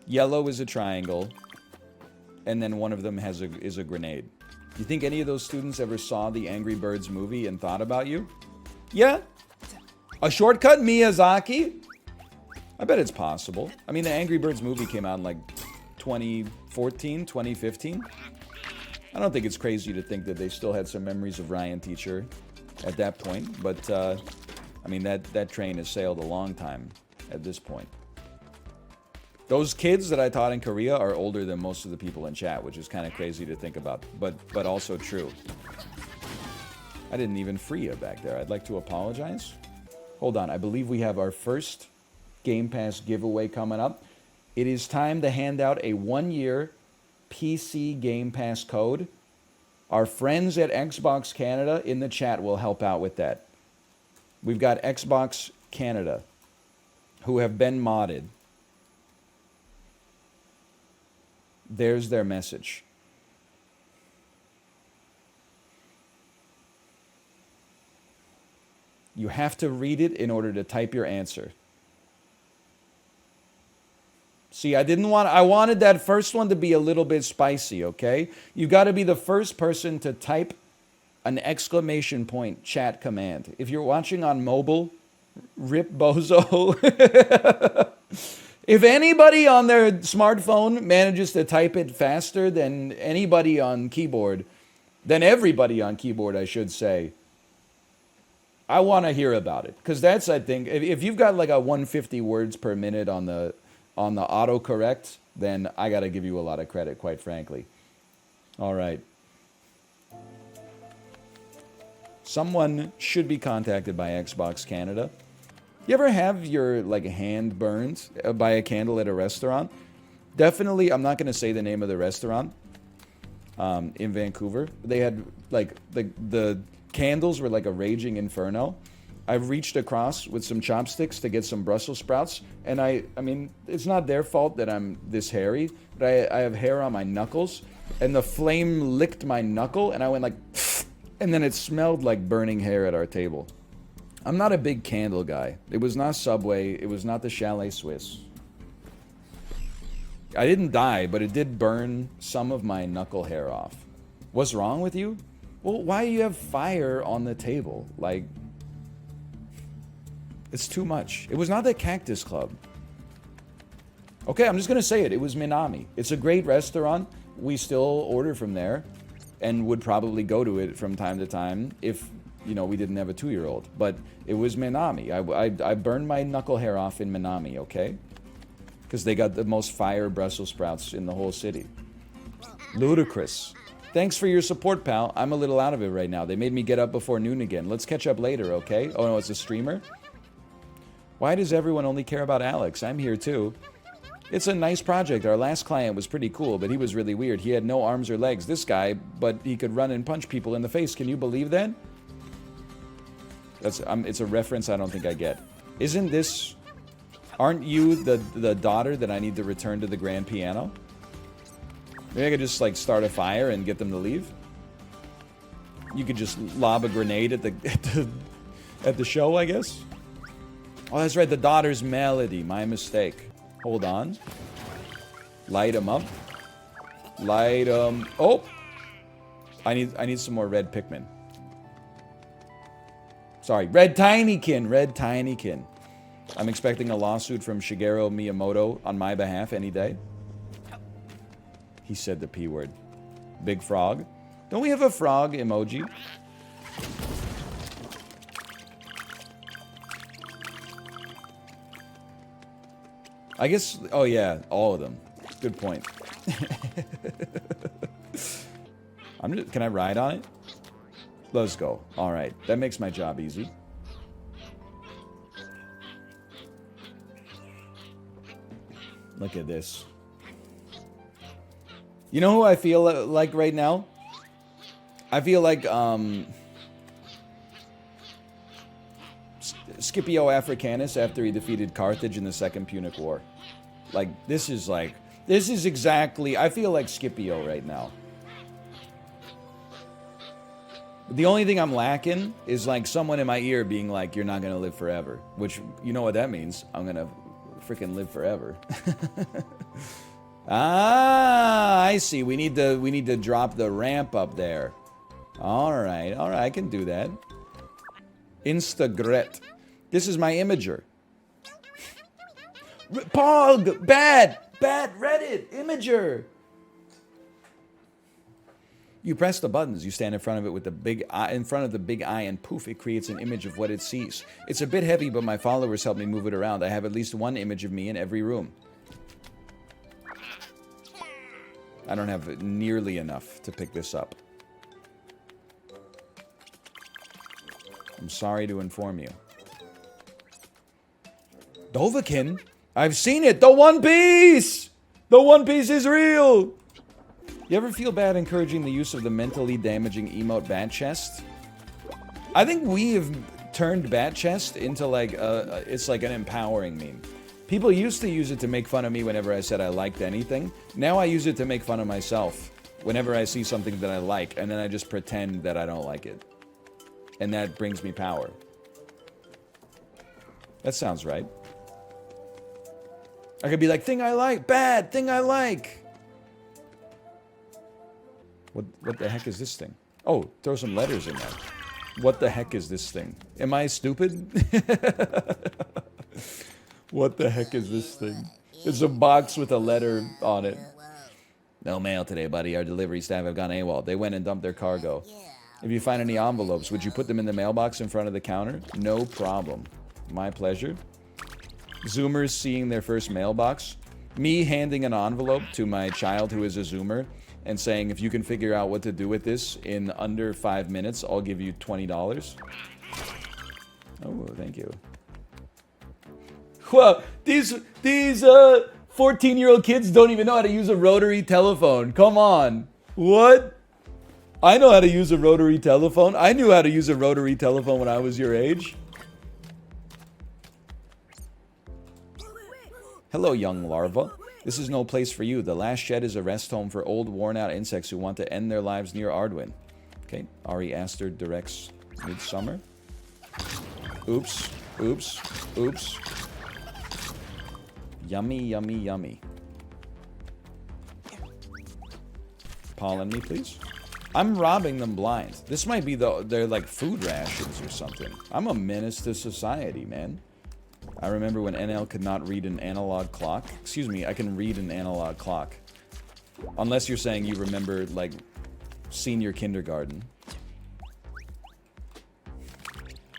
[SPEAKER 1] Yellow is a triangle. And then one of them is a grenade. You think any of those students ever saw the Angry Birds movie and thought about you? Yeah. A shortcut, Miyazaki? I bet it's possible. I mean, the Angry Birds movie came out in like 2014, 2015. I don't think it's crazy to think that they still had some memories of Ryan Teacher at that point. But, I mean, that train has sailed a long time at this point. Those kids that I taught in Korea are older than most of the people in chat, which is kind of crazy to think about, but also true. I didn't even free you back there. I'd like to apologize. Hold on, I believe we have our first Game Pass giveaway coming up. It is time to hand out a 1-year PC Game Pass code. Our friends at Xbox Canada in the chat will help out with that. We've got Xbox Canada, who have been modded. There's their message. You have to read it in order to type your answer. See, I wanted that first one to be a little bit spicy, okay? You got to be the first person to type an exclamation point chat command. If you're watching on mobile, rip bozo. If anybody on their smartphone manages to type it faster than anybody on keyboard, then everybody on keyboard, I should say, I want to hear about it. Because that's, I think, if you've got like a 150 words per minute on the autocorrect, then I got to give you a lot of credit, quite frankly. All right. Someone should be contacted by Xbox Canada. You ever have your like hand burned by a candle at a restaurant? Definitely, I'm not going to say the name of the restaurant in Vancouver. They had like the candles were like a raging inferno. I've reached across with some chopsticks to get some Brussels sprouts, and I mean, it's not their fault that I'm this hairy, but I have hair on my knuckles, and the flame licked my knuckle, and I went like, and then it smelled like burning hair at our table. I'm not a big candle guy. It was not Subway. It was not the Chalet Swiss. I didn't die, but it did burn some of my knuckle hair off. What's wrong with you? Well, why do you have fire on the table? Like, it's too much. It was not the Cactus Club. Okay, I'm just going to say it. It was Minami. It's a great restaurant. We still order from there and would probably go to it from time to time if, you know, we didn't have a 2-year-old. But it was Minami. I burned my knuckle hair off in Minami, okay? Because they got the most fire Brussels sprouts in the whole city. Ludicrous. Thanks for your support, pal. I'm a little out of it right now. They made me get up before noon again. Let's catch up later, okay? Oh, no, it's a streamer? Why does everyone only care about Alex? I'm here, too. It's a nice project. Our last client was pretty cool, but he was really weird. He had no arms or legs. This guy, but he could run and punch people in the face. Can you believe that? It's a reference I don't think I get. Isn't this... Aren't you the daughter that I need to return to the grand piano? Maybe I could just, like, start a fire and get them to leave? You could just lob a grenade at the show, I guess? Oh, that's right, the daughter's melody. My mistake. Hold on. Light them up. Light them... Oh! I need some more red Pikmin. Sorry, red Tinykin. Red Tinykin. I'm expecting a lawsuit from Shigeru Miyamoto on my behalf any day. He said the P word. Big frog. Don't we have a frog emoji? I guess, oh yeah, all of them. Good point. Can I ride on it? Let's go. All right, that makes my job easy. Look at this. You know who I feel like right now? I feel like Scipio Africanus after he defeated Carthage in the Second Punic War. Like, this is exactly, I feel like Scipio right now. The only thing I'm lacking is like someone in my ear being like, you're not gonna live forever. Which, you know what that means. I'm gonna freaking live forever. Ah, I see. We need to drop the ramp up there. Alright, I can do that. Instagret. This is my imager. Pog! Bad! Reddit! Imager! You press the buttons, you stand in front of it with the big eye, in front of the big eye, and poof, it creates an image of what it sees. It's a bit heavy, but my followers help me move it around. I have at least one image of me in every room. I don't have nearly enough to pick this up. I'm sorry to inform you. Dovahkiin? I've seen it! The One Piece! The One Piece is real! You ever feel bad encouraging the use of the mentally damaging emote BatChest? I think we have turned BatChest into like it's like an empowering meme. People used to use it to make fun of me whenever I said I liked anything. Now I use it to make fun of myself whenever I see something that I like, and then I just pretend that I don't like it. And that brings me power. That sounds right. I could be like, thing I like, bad, thing I like. What the heck is this thing? Oh, throw some letters in there. What the heck is this thing? Am I stupid? What the heck is this thing? It's a box with a letter on it. No mail today, buddy. Our delivery staff have gone AWOL. They went and dumped their cargo. If you find any envelopes, would you put them in the mailbox in front of the counter? No problem. My pleasure. Zoomers seeing their first mailbox. Me handing an envelope to my child who is a Zoomer and saying, if you can figure out what to do with this in under 5 minutes, I'll give you $20. Oh, thank you. Well, these 14-year-old kids don't even know how to use a rotary telephone. Come on. What? I know how to use a rotary telephone. I knew how to use a rotary telephone when I was your age. Hello, young larva. This is no place for you. The last shed is a rest home for old, worn-out insects who want to end their lives near Ardwin. Okay, Ari Aster directs Midsummer. Oops, oops, oops. Yummy, yummy, yummy. Pollen me, please. I'm robbing them blind. This might be they're like food rations or something. I'm a menace to society, man. I remember when NL could not read an analog clock. Excuse me, I can read an analog clock. Unless you're saying you remember, like, senior kindergarten.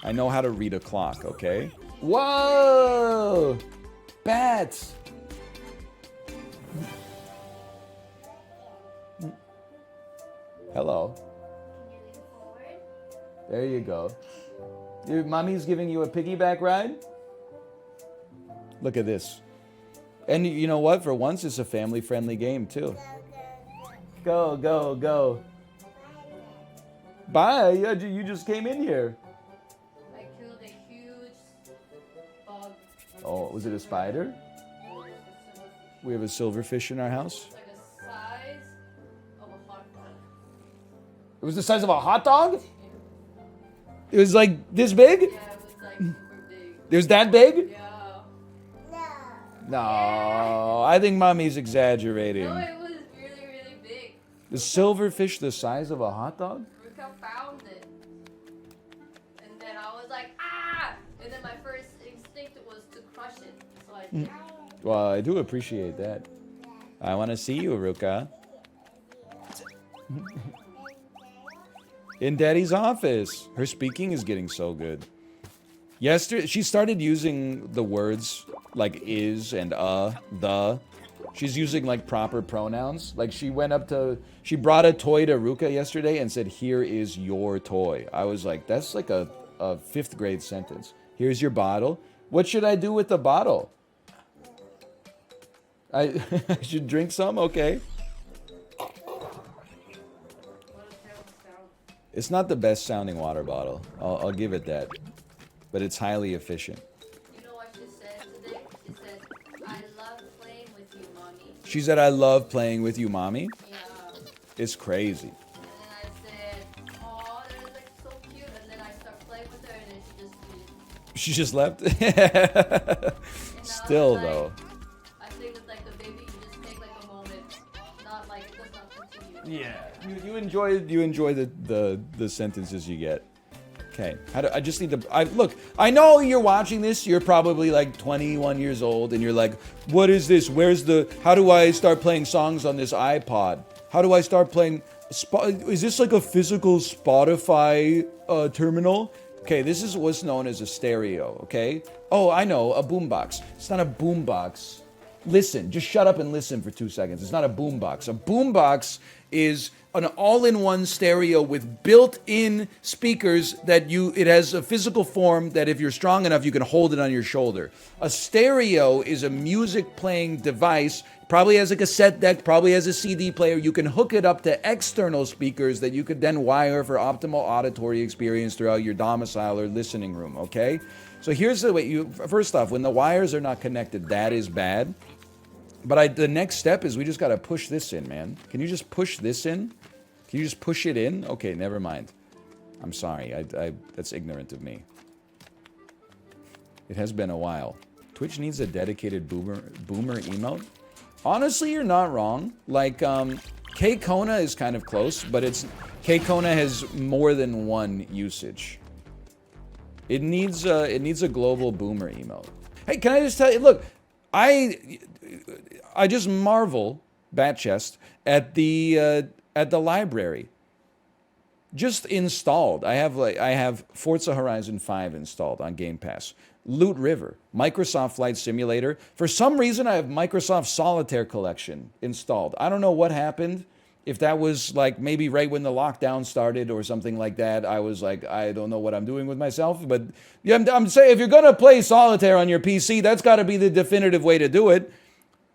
[SPEAKER 1] I know how to read a clock, okay? Whoa! Bats! Hello. There you go. Your mommy's giving you a piggyback ride? Look at this. And you know what? For once, it's a family-friendly game, too. Go, go, go. Bye. You just came in here.
[SPEAKER 2] I killed a huge bug.
[SPEAKER 1] Oh, was it a spider? We have a silverfish in our house.
[SPEAKER 2] It's like the size of a hot dog.
[SPEAKER 1] It was the size of a hot dog? It was like this big?
[SPEAKER 2] Yeah, it was like super big.
[SPEAKER 1] It was that big?
[SPEAKER 2] Yeah.
[SPEAKER 1] No, I think mommy's exaggerating.
[SPEAKER 2] No, it was really, really big.
[SPEAKER 1] The silverfish the size of a hot dog?
[SPEAKER 2] Ruka found it. And then I was like, ah! And then my first instinct was to crush it. So I did.
[SPEAKER 1] Well, I do appreciate that. I want to see you, Ruka. In Daddy's office. Her speaking is getting so good. Yesterday, she started using the words like is and the. She's using like proper pronouns. Like she brought a toy to Ruka yesterday and said, "Here is your toy." I was like, that's like a 5th grade sentence. Here's your bottle. What should I do with the bottle? I should drink some? Okay. It's not the best sounding water bottle. I'll give it that. But it's highly efficient.
[SPEAKER 2] You know what she said today? She said, I love playing with you, mommy.
[SPEAKER 1] She said, I love playing with you, mommy.
[SPEAKER 2] Yeah.
[SPEAKER 1] It's crazy.
[SPEAKER 2] And then I said, oh, that is like so cute. And then I start playing with her and then she just leaves.
[SPEAKER 1] She just left? Still,
[SPEAKER 2] like,
[SPEAKER 1] though.
[SPEAKER 2] I think with like the baby, you just take like a moment. Not like, it does not continue.
[SPEAKER 1] Yeah. You enjoy the sentences you get. Okay. I just need to. Look. I know you're watching this. You're probably like 21 years old, and you're like, "What is this? How do I start playing songs on this iPod? How do I start playing? Is this like a physical Spotify terminal?" Okay, this is what's known as a stereo. Okay. Oh, I know, a boombox. It's not a boombox. Listen. Just shut up and listen for 2 seconds. It's not a boombox. A boombox is an all-in-one stereo with built-in speakers that it has a physical form that if you're strong enough, you can hold it on your shoulder. A stereo is a music-playing device, probably has a cassette deck, probably has a CD player. You can hook it up to external speakers that you could then wire for optimal auditory experience throughout your domicile or listening room, okay? So here's the way first off, when the wires are not connected, that is bad. But the next step is we just got to push this in, man. Can you just push this in? Can you just push it in? Okay, never mind. I'm sorry. That's ignorant of me. It has been a while. Twitch needs a dedicated boomer emote. Honestly, you're not wrong. Like, K-Kona is kind of close, but K-Kona has more than one usage. It needs a global boomer emote. Hey, can I just tell you? Look, I just marvel, BatChest, at the library. Just installed. I have Forza Horizon 5 installed on Gamepass. Loot River, Microsoft Flight Simulator. For some reason, I have Microsoft Solitaire Collection installed. I don't know what happened. If that was like maybe right when the lockdown started or something like that, I was like, I don't know what I'm doing with myself. But yeah, I'm saying if you're gonna play Solitaire on your PC, that's got to be the definitive way to do it.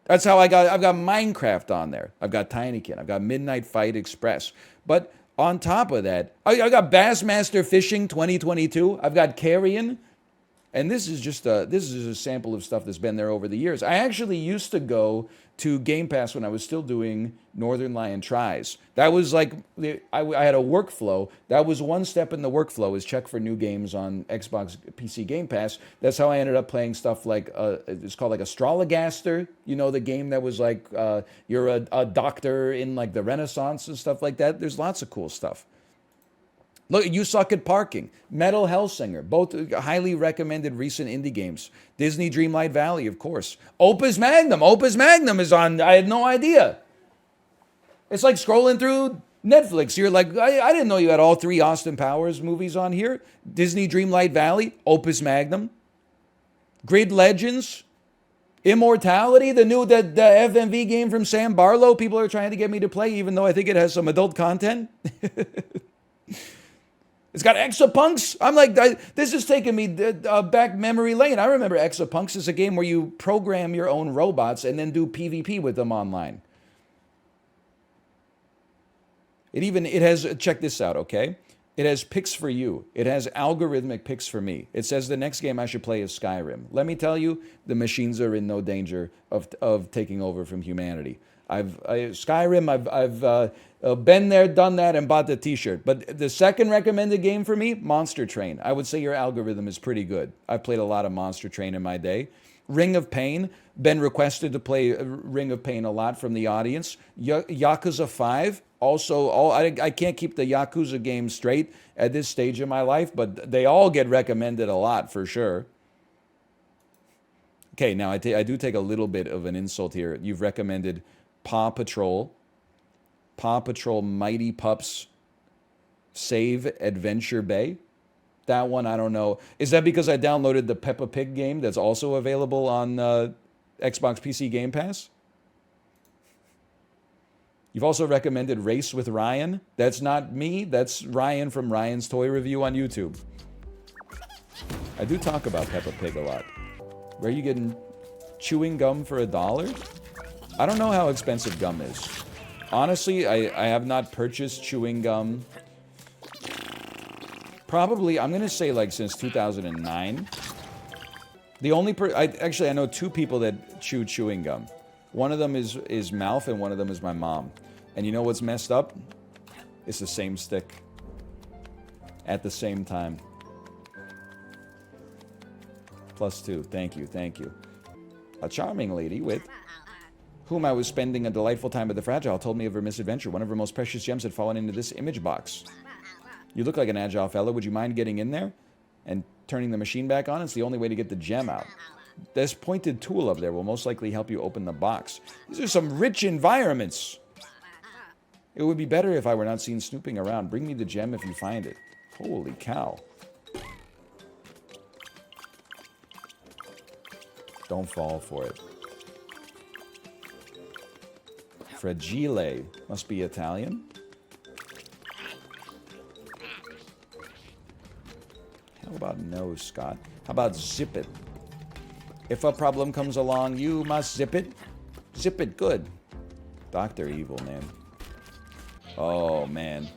[SPEAKER 1] That's how I've got Minecraft on there. I've got Tinykin. I've got Midnight Fight Express. But on top of that, I got Bassmaster Fishing 2022. I've got Carrion. And this is just a sample of stuff that's been there over the years. I actually used to go to Gamepass when I was still doing northernlion tries. That was like, I had a workflow. That was one step in the workflow, is check for new games on Xbox PC Game Pass. That's how I ended up playing stuff like, it's called like Astrologaster. You know, the game that was like, you're a doctor in like the Renaissance and stuff like that. There's lots of cool stuff. Look, You Suck at Parking, Metal Hellsinger, both highly recommended recent indie games. Disney Dreamlight Valley, of course. Opus Magnum. Opus Magnum is on. I had no idea. It's like scrolling through Netflix. You're like, I didn't know you had all 3 Austin Powers movies on here. Disney Dreamlight Valley, Opus Magnum. Grid Legends, Immortality, the FMV game from Sam Barlow. People are trying to get me to play, even though I think it has some adult content. It's got Exapunks. I'm like, this is taking me back memory lane. I remember Exapunks is a game where you program your own robots and then do PvP with them online. It has, check this out, okay? It has picks for you. It has algorithmic picks for me. It says the next game I should play is Skyrim. Let me tell you, the machines are in no danger of taking over from humanity. Skyrim, I've been there, done that, and bought the t-shirt. But the second recommended game for me, Monster Train. I would say your algorithm is pretty good. I've played a lot of Monster Train in my day. Ring of Pain, been requested to play Ring of Pain a lot from the audience. Yakuza 5, also, I can't keep the Yakuza games straight at this stage of my life, but they all get recommended a lot for sure. Okay, now I do take a little bit of an insult here. You've recommended Paw Patrol, Paw Patrol Mighty Pups Save Adventure Bay. That one, I don't know. Is that because I downloaded the Peppa Pig game that's also available on Xbox PC Game Pass? You've also recommended Race with Ryan. That's not me. That's Ryan from Ryan's Toy Review on YouTube. I do talk about Peppa Pig a lot. Where are you getting chewing gum for $1? I don't know how expensive gum is. Honestly, I have not purchased chewing gum. Probably, I'm going to say like since 2009. The only actually, I know 2 people that chew chewing gum. One of them is Mouth and one of them is my mom. And you know what's messed up? It's the same stick. At the same time. +2. Thank you, thank you. A charming lady with whom I was spending a delightful time at the Fragile told me of her misadventure. One of her most precious gems had fallen into this image box. You look like an agile fellow. Would you mind getting in there and turning the machine back on? It's the only way to get the gem out. This pointed tool up there will most likely help you open the box. These are some rich environments. It would be better if I were not seen snooping around. Bring me the gem if you find it. Holy cow. Don't fall for it. Fragile. Must be Italian. How about no, Scott? How about zip it? If a problem comes along, you must zip it. Zip it good. Dr. Evil, man. Oh, man.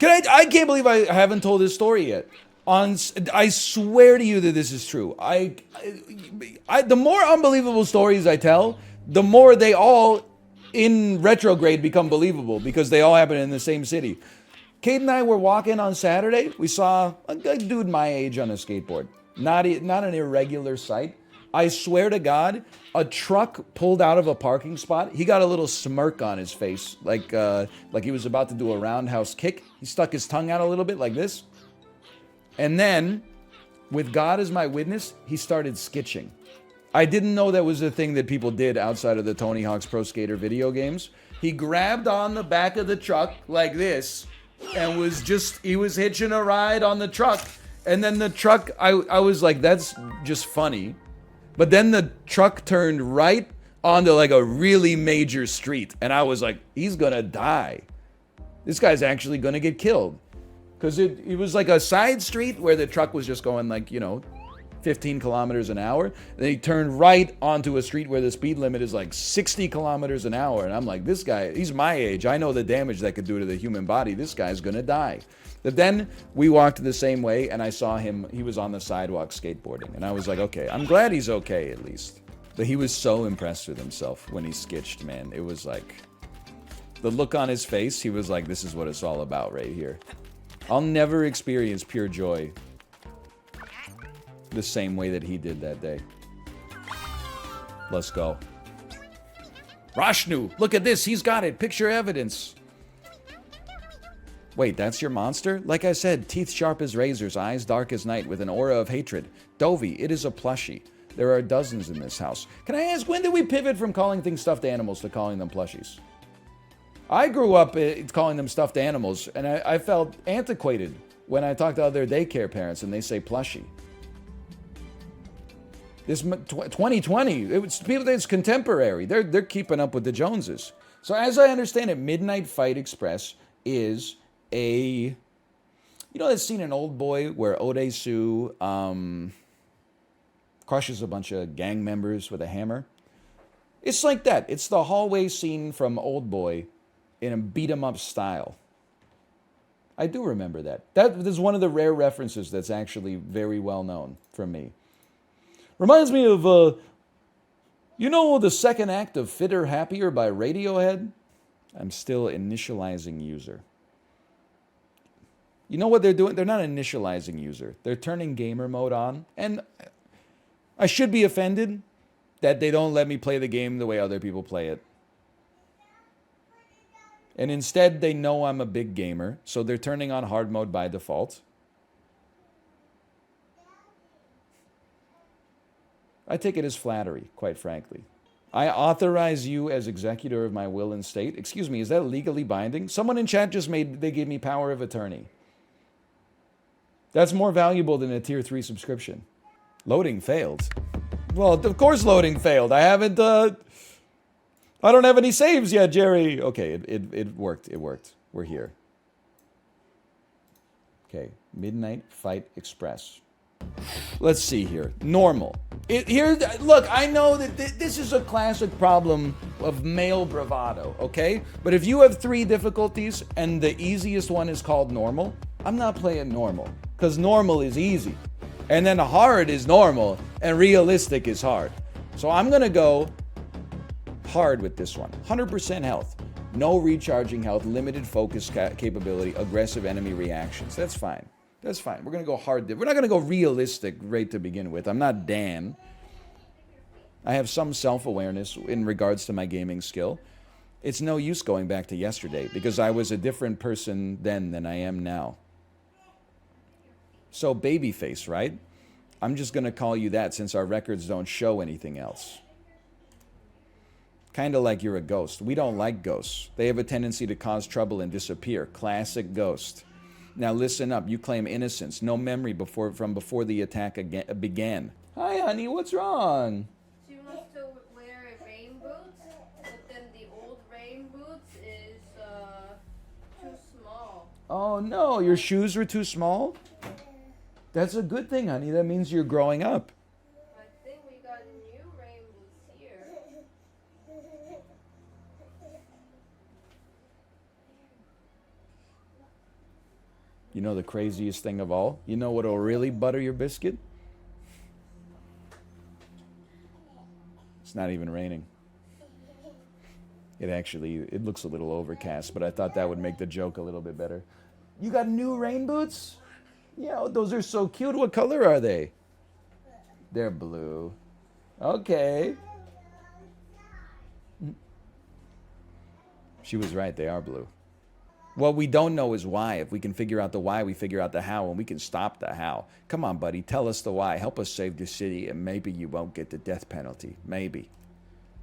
[SPEAKER 1] I can't believe I haven't told this story yet. I swear to you that this is true. The more unbelievable stories I tell, the more they all, in retrograde, become believable because they all happen in the same city. Kate and I were walking on Saturday. We saw a dude my age on a skateboard. Not an irregular sight. I swear to God, a truck pulled out of a parking spot. He got a little smirk on his face, like he was about to do a roundhouse kick. He stuck his tongue out a little bit like this. And then, with God as my witness, he started skitching. I didn't know that was a thing that people did outside of the Tony Hawk's Pro Skater video games. He grabbed on the back of the truck like this and he was hitching a ride on the truck. And then the truck, I was like, that's just funny. But then the truck turned right onto like a really major street. And I was like, he's gonna die. This guy's actually gonna get killed. Because it was like a side street where the truck was just going like, 15 kilometers an hour. And then he turned right onto a street where the speed limit is like 60 kilometers an hour. And I'm like, this guy, he's my age. I know the damage that could do to the human body. This guy's gonna die. But then we walked the same way and I saw him, he was on the sidewalk skateboarding. And I was like, okay, I'm glad he's okay at least. But he was so impressed with himself when he skitched, man. It was like, the look on his face, he was like, this is what it's all about right here. I'll never experience pure joy the same way that he did that day. Let's go. Rashnu, look at this. He's got it. Picture evidence. Wait, that's your monster? Like I said, teeth sharp as razors, eyes dark as night, with an aura of hatred. Dovey, it is a plushie. There are dozens in this house. Can I ask, when did we pivot from calling things stuffed animals to calling them plushies? I grew up calling them stuffed animals, and I felt antiquated when I talk to other daycare parents and they say plushie. This 2020, it's contemporary. They're keeping up with the Joneses. So as I understand it, Midnight Fight Express is that scene in Old Boy where Odesu crushes a bunch of gang members with a hammer? It's like that. It's the hallway scene from Old Boy in a beat-em-up style. I do remember that. That is one of the rare references that's actually very well known from me. Reminds me of, the second act of Fitter Happier by Radiohead? I'm still initializing user. You know what they're doing? They're not initializing user. They're turning gamer mode on. And I should be offended that they don't let me play the game the way other people play it. And instead, they know I'm a big gamer, so they're turning on hard mode by default. I take it as flattery, quite frankly. I authorize you as executor of my will and state. Excuse me, is that legally binding? Someone in chat just they gave me power of attorney. That's more valuable than a tier 3 subscription. Loading failed. Well, of course loading failed. I haven't, I don't have any saves yet, Jerry. Okay, it worked. It worked. We're here. Okay, Midnight Fight Express. Let's see here. Normal. Look, I know that this is a classic problem of male bravado, okay? But if you have 3 difficulties and the easiest one is called normal, I'm not playing normal. Because normal is easy. And then hard is normal and realistic is hard. So I'm going to go hard with this one. 100% health. No recharging health, limited focus capability, aggressive enemy reactions. That's fine. That's fine. We're going to go hard. We're not going to go realistic right to begin with. I'm not Dan. I have some self-awareness in regards to my gaming skill. It's no use going back to yesterday because I was a different person then than I am now. So babyface, right? I'm just going to call you that since our records don't show anything else. Kind of like you're a ghost. We don't like ghosts. They have a tendency to cause trouble and disappear. Classic ghost. Now listen up. You claim innocence. No memory from before the attack began. Hi, honey. What's wrong?
[SPEAKER 2] She wants to wear rain boots, but then the old rain boots is too small.
[SPEAKER 1] Oh, no. Your shoes were too small? That's a good thing, honey. That means you're growing up.
[SPEAKER 2] I think we got new rain boots here.
[SPEAKER 1] You know the craziest thing of all? You know what'll really butter your biscuit? It's not even raining. It looks a little overcast, but I thought that would make the joke a little bit better. You got new rain boots? Yeah, those are so cute. What color are they? They're blue. Okay. She was right. They are blue. What we don't know is why. If we can figure out the why, we figure out the how, and we can stop the how. Come on, buddy. Tell us the why. Help us save the city, and maybe you won't get the death penalty. Maybe.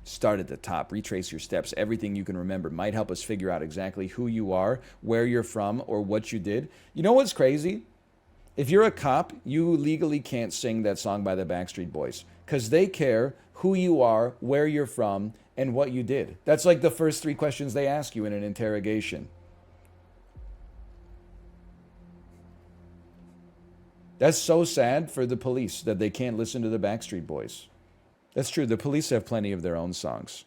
[SPEAKER 1] Start at the top. Retrace your steps. Everything you can remember might help us figure out exactly who you are, where you're from, or what you did. You know what's crazy? If you're a cop, you legally can't sing that song by the Backstreet Boys because they care who you are, where you're from, and what you did. That's like the first 3 questions they ask you in an interrogation. That's so sad for the police that they can't listen to the Backstreet Boys. That's true. The police have plenty of their own songs.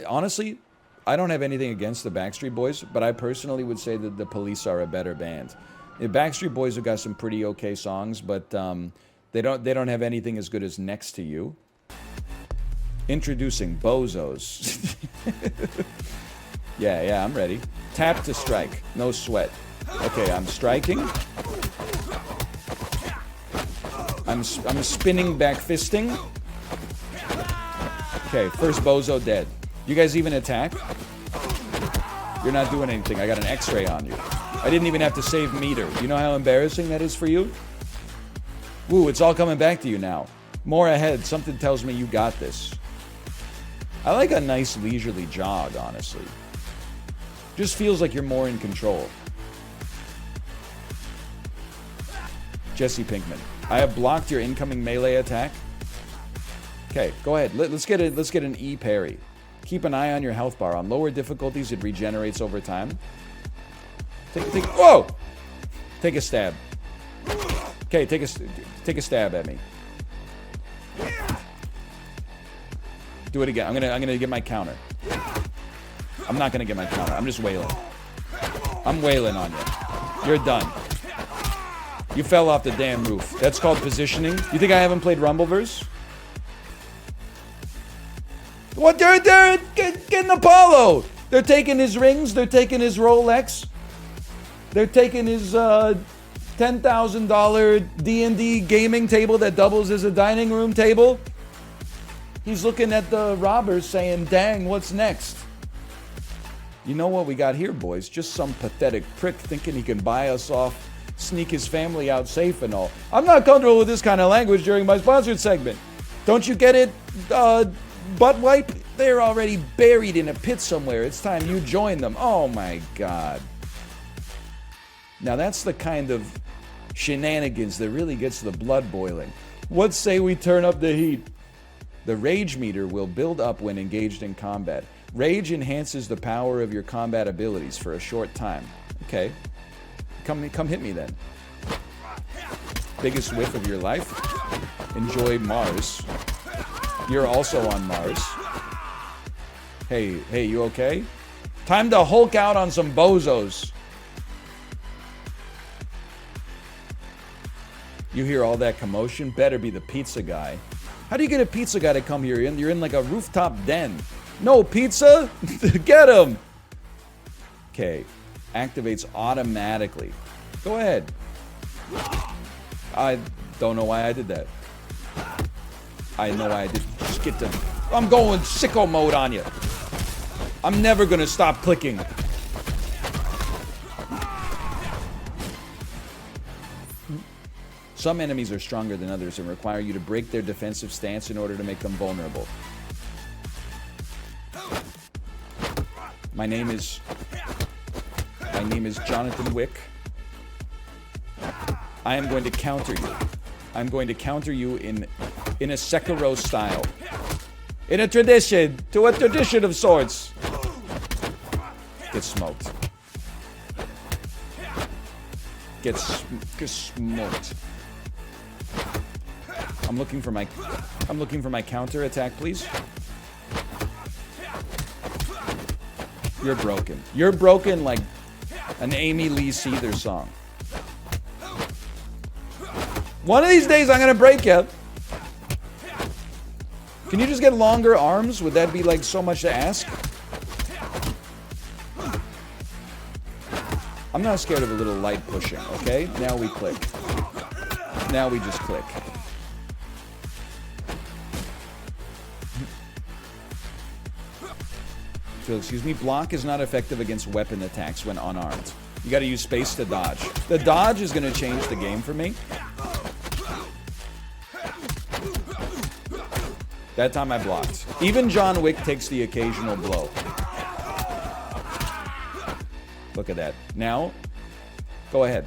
[SPEAKER 1] Honestly, I don't have anything against the Backstreet Boys, but I personally would say that the Police are a better band. The Backstreet Boys have got some pretty okay songs, but they don't have anything as good as Next to You. Introducing Bozos. Yeah, I'm ready. Tap to strike. No sweat. Okay, I'm striking. I'm spinning back fisting. Okay, first Bozo dead. You guys even attack? You're not doing anything. I got an X-ray on you. I didn't even have to save meter. You know how embarrassing that is for you? Woo, it's all coming back to you now. More ahead. Something tells me you got this. I like a nice leisurely jog, honestly. Just feels like you're more in control. Jesse Pinkman. I have blocked your incoming melee attack. Okay, go ahead. Let's get an E parry. Keep an eye on your health bar. On lower difficulties, it regenerates over time. Whoa! Take a stab. Okay, take a stab at me. Do it again. I'm gonna get my counter. I'm not gonna get my counter. I'm just wailing. I'm wailing on you. You're done. You fell off the damn roof. That's called positioning. You think I haven't played Rumbleverse? What? They're getting Apollo. They're taking his rings. They're taking his Rolex. They're taking his $10,000 D&D gaming table that doubles as a dining room table. He's looking at the robbers saying, dang, what's next? You know what we got here, boys? Just some pathetic prick thinking he can buy us off, sneak his family out safe and all. I'm not comfortable with this kind of language during my sponsored segment. Don't you get it, butt wipe? They're already buried in a pit somewhere. It's time you join them. Oh my god. Now that's the kind of shenanigans that really gets the blood boiling. What say we turn up the heat? The rage meter will build up when engaged in combat. Rage enhances the power of your combat abilities for a short time. Okay. Come hit me then. Biggest whiff of your life? Enjoy Mars. You're also on Mars. Hey, you okay? Time to Hulk out on some bozos. You hear all that commotion? Better be the pizza guy. How do you get a pizza guy to come here? You're in like a rooftop den. No pizza? Get him! Okay. Activates automatically. Go ahead. I don't know why I did that. I know why I did. Just get to... I'm going sicko mode on you. I'm never gonna stop clicking. Some enemies are stronger than others and require you to break their defensive stance in order to make them vulnerable. My name is Jonathan Wick. I am going to counter you. I'm going to counter you in a Sekiro style. In a tradition of sorts. Get smoked. Get smoked. I'm looking for my counter attack, please. You're broken. You're broken like an Amy Lee Seether song. One of these days I'm gonna break you. Can you just get longer arms? Would that be like so much to ask? I'm not scared of a little light pushing, okay? Now we click. Now we just click. So, excuse me, block is not effective against weapon attacks when unarmed. You gotta use space to dodge. The dodge is gonna change the game for me. That time I blocked. Even John Wick takes the occasional blow. Look at that. Now, go ahead.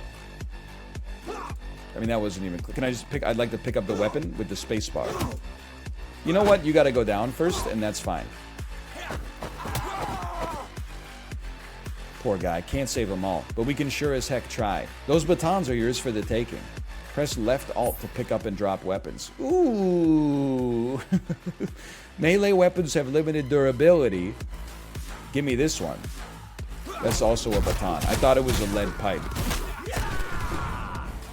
[SPEAKER 1] I mean, that wasn't even... Can I just pick... I'd like to pick up the weapon with the space bar. You know what? You gotta go down first, and that's fine. Poor guy. Can't save them all. But we can sure as heck try. Those batons are yours for the taking. Press left alt to pick up and drop weapons. Ooh. Melee weapons have limited durability. Give me this one. That's also a baton. I thought it was a lead pipe.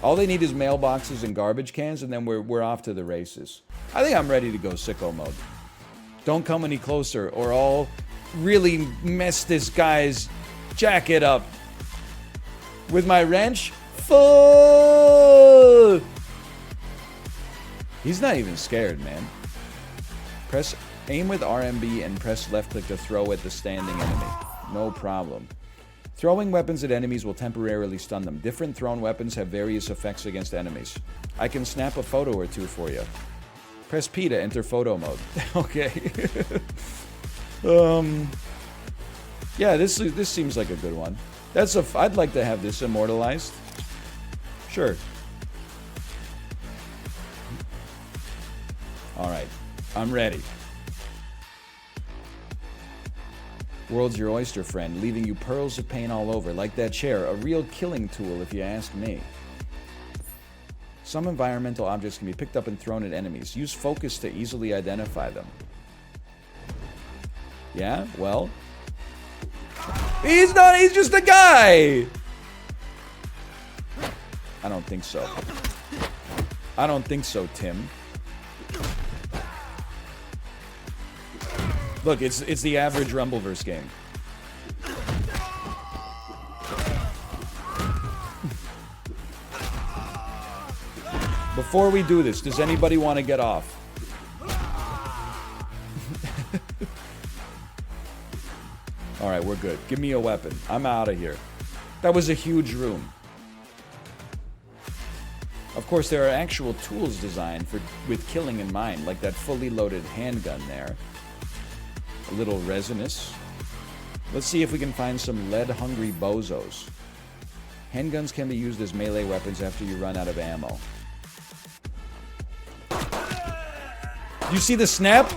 [SPEAKER 1] All they need is mailboxes and garbage cans, and then we're off to the races. I think I'm ready to go sicko mode. Don't come any closer, or I'll really mess this guy's jacket up. With my wrench? Full! He's not even scared, man. Press aim with RMB and press left click to throw at the standing enemy. No problem. Throwing weapons at enemies will temporarily stun them. Different thrown weapons have various effects against enemies. I can snap a photo or two for you. Press P to enter photo mode. Okay. Yeah, this seems like a good one. I'd like to have this immortalized. Sure. All right. I'm ready. World's your oyster friend, leaving you pearls of pain all over, like that chair, a real killing tool if you ask me. Some environmental objects can be picked up and thrown at enemies. Use focus to easily identify them. Yeah, well... He's just a guy! I don't think so. I don't think so, Tim. Look, it's the average Rumbleverse game. Before we do this, does anybody want to get off? Alright, we're good. Give me a weapon. I'm out of here. That was a huge room. Of course, there are actual tools designed with killing in mind, like that fully loaded handgun there. A little resinous. Let's see if we can find some lead-hungry bozos. Handguns can be used as melee weapons after you run out of ammo. You see the snap?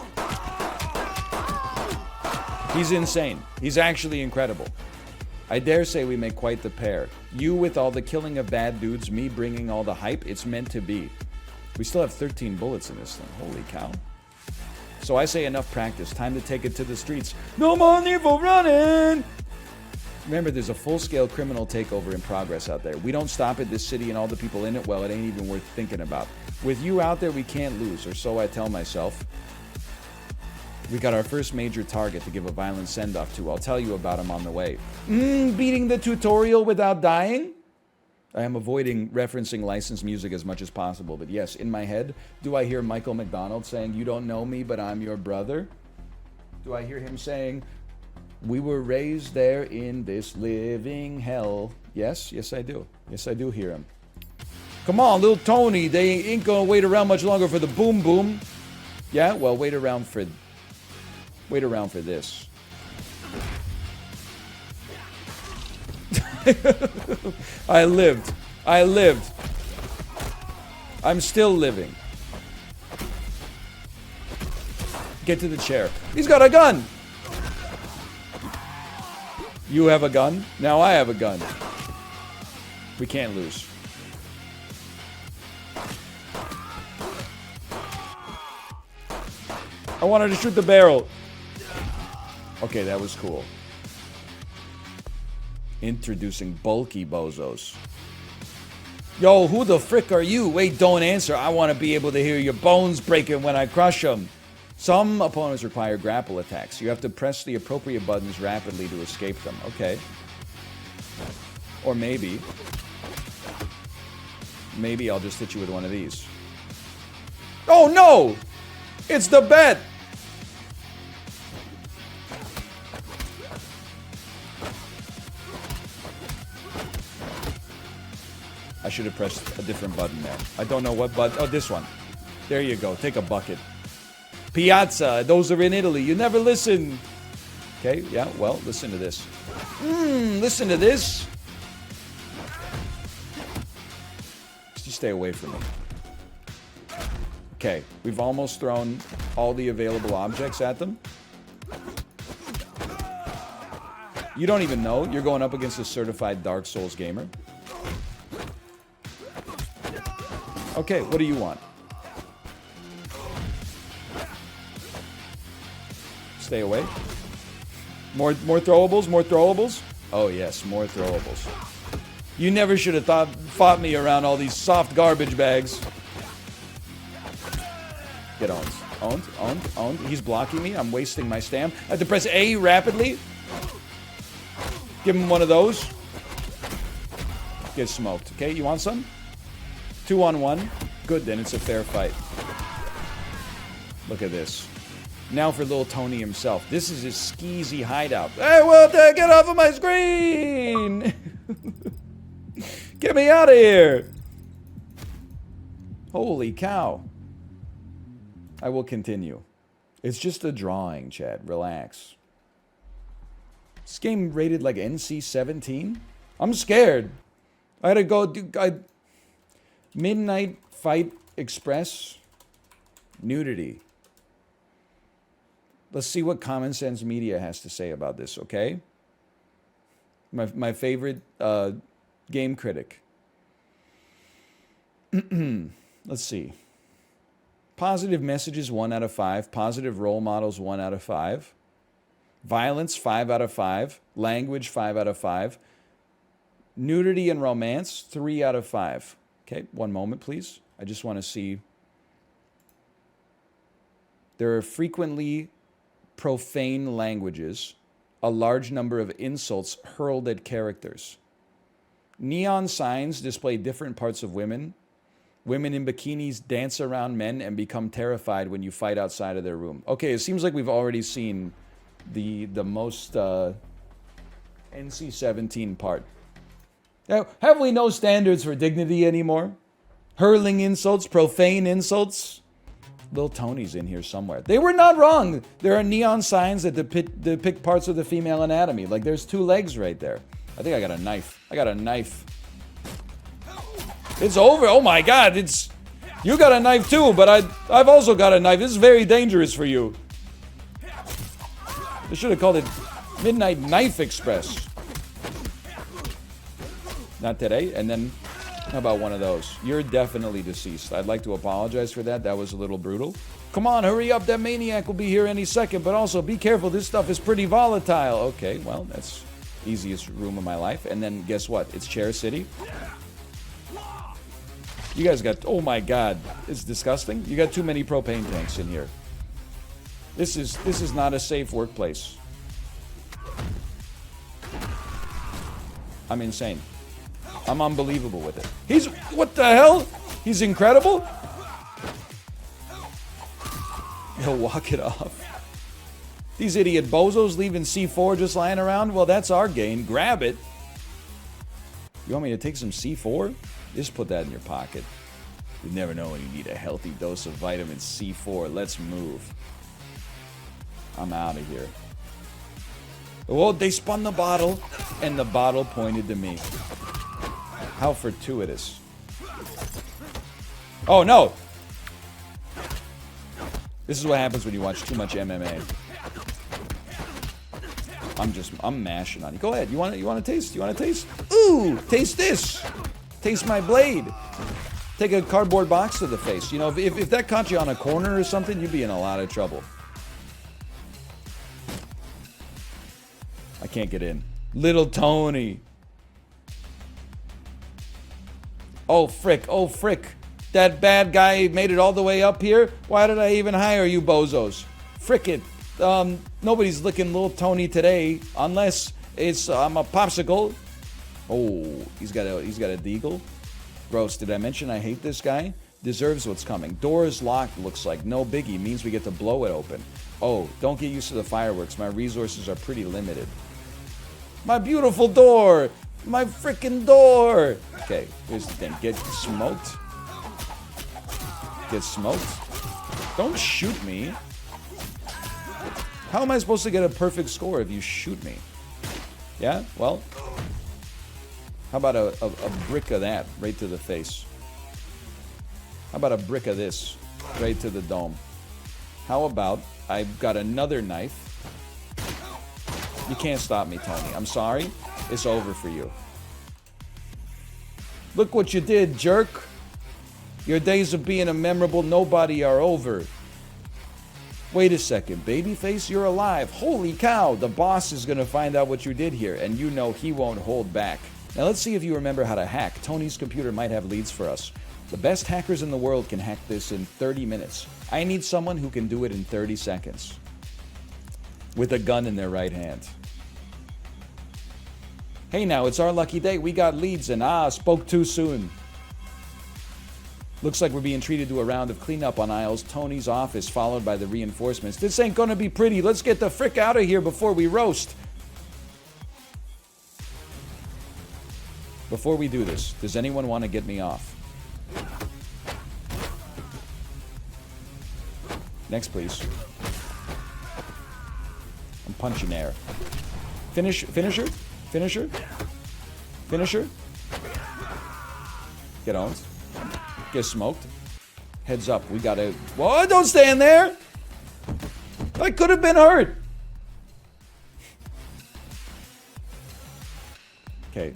[SPEAKER 1] He's insane. He's actually incredible. I dare say we make quite the pair. You with all the killing of bad dudes, me bringing all the hype. It's meant to be. We still have 13 bullets in this thing. Holy cow. So I say enough practice. Time to take it to the streets. No more need for running! Remember, there's a full-scale criminal takeover in progress out there. We don't stop at this city and all the people in it, well, it ain't even worth thinking about. With you out there, we can't lose, or so I tell myself. We got our first major target to give a violent send-off to. I'll tell you about him on the way. Beating the tutorial without dying? I am avoiding referencing licensed music as much as possible, but yes, in my head, do I hear Michael McDonald saying, "You don't know me, but I'm your brother"? Do I hear him saying, "We were raised there in this living hell"? Yes, yes I do. Yes, I do hear him. Come on, little Tony, they ain't gonna wait around much longer for the boom boom. Yeah, well, wait around for this. I lived. I'm still living. Get to the chair. He's got a gun! You have a gun? Now I have a gun. We can't lose. I wanted to shoot the barrel. Okay, that was cool. Introducing bulky bozos. Yo, who the frick are you? Wait, don't answer. I want to be able to hear your bones breaking when I crush them. Some opponents require grapple attacks. You have to press the appropriate buttons rapidly to escape them. Okay. Or maybe I'll just hit you with one of these. Oh no! It's the bet! I should have pressed a different button there. I don't know what button. Oh, this one. There you go. Take a bucket. Piazza. Those are in Italy. You never listen. Okay, yeah, well, listen to this. Listen to this. Just stay away from me. Okay, we've almost thrown all the available objects at them. You don't even know. You're going up against a certified Dark Souls gamer. Okay, what do you want? Stay away. More throwables? More throwables? Oh yes, more throwables. You never should have fought me around all these soft garbage bags. Get owned. Owned. He's blocking me. I'm wasting my stam. I have to press A rapidly. Give him one of those. Get smoked. Okay, you want some? 2-on-1. Good, then it's a fair fight. Look at this. Now for little Tony himself. This is his skeezy hideout. Hey, well, get off of my screen! Get me out of here! Holy cow. I will continue. It's just a drawing, Chad. Relax. This game rated like NC-17? I'm scared. I had to go do... Midnight Fight Express. Nudity. Let's see what Common Sense Media has to say about this, okay? My favorite game critic. Let's see. Positive messages, 1 out of 5. Positive role models, 1 out of 5. Violence, 5 out of 5. Language, 5 out of 5. Nudity and romance, 3 out of 5. Okay, one moment, please. I just want to see. There are frequently profane languages, a large number of insults hurled at characters. Neon signs display different parts of women. Women in bikinis dance around men and become terrified when you fight outside of their room. Okay, it seems like we've already seen the most NC-17 part. Now, have we no standards for dignity anymore? Hurling insults, profane insults. Little Tony's in here somewhere. They were not wrong. There are neon signs that depict parts of the female anatomy. Like there's 2 legs right there. I think I got a knife. I got a knife. It's over. Oh my God, it's... You got a knife too, but I've also got a knife. This is very dangerous for you. They should have called it Midnight Knife Express. Not today. And then, how about one of those? You're definitely deceased. I'd like to apologize for that. That was a little brutal. Come on, hurry up. That maniac will be here any second. But also, be careful. This stuff is pretty volatile. Okay, well, that's easiest room of my life. And then, guess what? It's Chair City. You guys got... Oh my God. It's disgusting. You got too many propane tanks in here. This is not a safe workplace. I'm insane. I'm unbelievable with it. He's... What the hell? He's incredible? He'll walk it off. These idiot bozos leaving C4 just lying around? Well, that's our gain. Grab it. You want me to take some C4? Just put that in your pocket. You never know when you need a healthy dose of vitamin C4. Let's move. I'm out of here. Oh, they spun the bottle, and the bottle pointed to me. How fortuitous. Oh, no! This is what happens when you watch too much MMA. I'm mashing on you. Go ahead. You want to taste? You want to taste? Ooh! Taste this! Taste my blade. Take a cardboard box to the face. You know, if that caught you on a corner or something, you'd be in a lot of trouble. I can't get in. Little Tony. Oh, frick. Oh, frick. That bad guy made it all the way up here? Why did I even hire you bozos? Frick it. Nobody's licking Little Tony today. Unless it's a popsicle. Oh, he's got a deagle. Gross. Did I mention I hate this guy? Deserves what's coming. Door is locked, looks like. No biggie. Means we get to blow it open. Oh, don't get used to the fireworks. My resources are pretty limited. My beautiful door! My freaking door! Okay, here's the thing. Get smoked. Get smoked. Don't shoot me. How am I supposed to get a perfect score if you shoot me? Yeah? Well... How about a brick of that right to the face? How about a brick of this right to the dome? How about I've got another knife? You can't stop me, Tony. I'm sorry. It's over for you. Look what you did, jerk. Your days of being a memorable nobody are over. Wait a second, babyface, you're alive. Holy cow, the boss is going to find out what you did here, and you know he won't hold back. Now let's see if you remember how to hack. Tony's computer might have leads for us. The best hackers in the world can hack this in 30 minutes. I need someone who can do it in 30 seconds. With a gun in their right hand. Hey now, it's our lucky day. We got leads and spoke too soon. Looks like we're being treated to a round of cleanup on aisles Tony's office, followed by the reinforcements. This ain't gonna be pretty. Let's get the frick out of here before we roast. Before we do this, does anyone want to get me off? Next, please. I'm punching air. Finisher? Finisher? Finisher? Get owned. Get smoked. Heads up. We gotta... Whoa, don't stand there! I could have been hurt! Okay.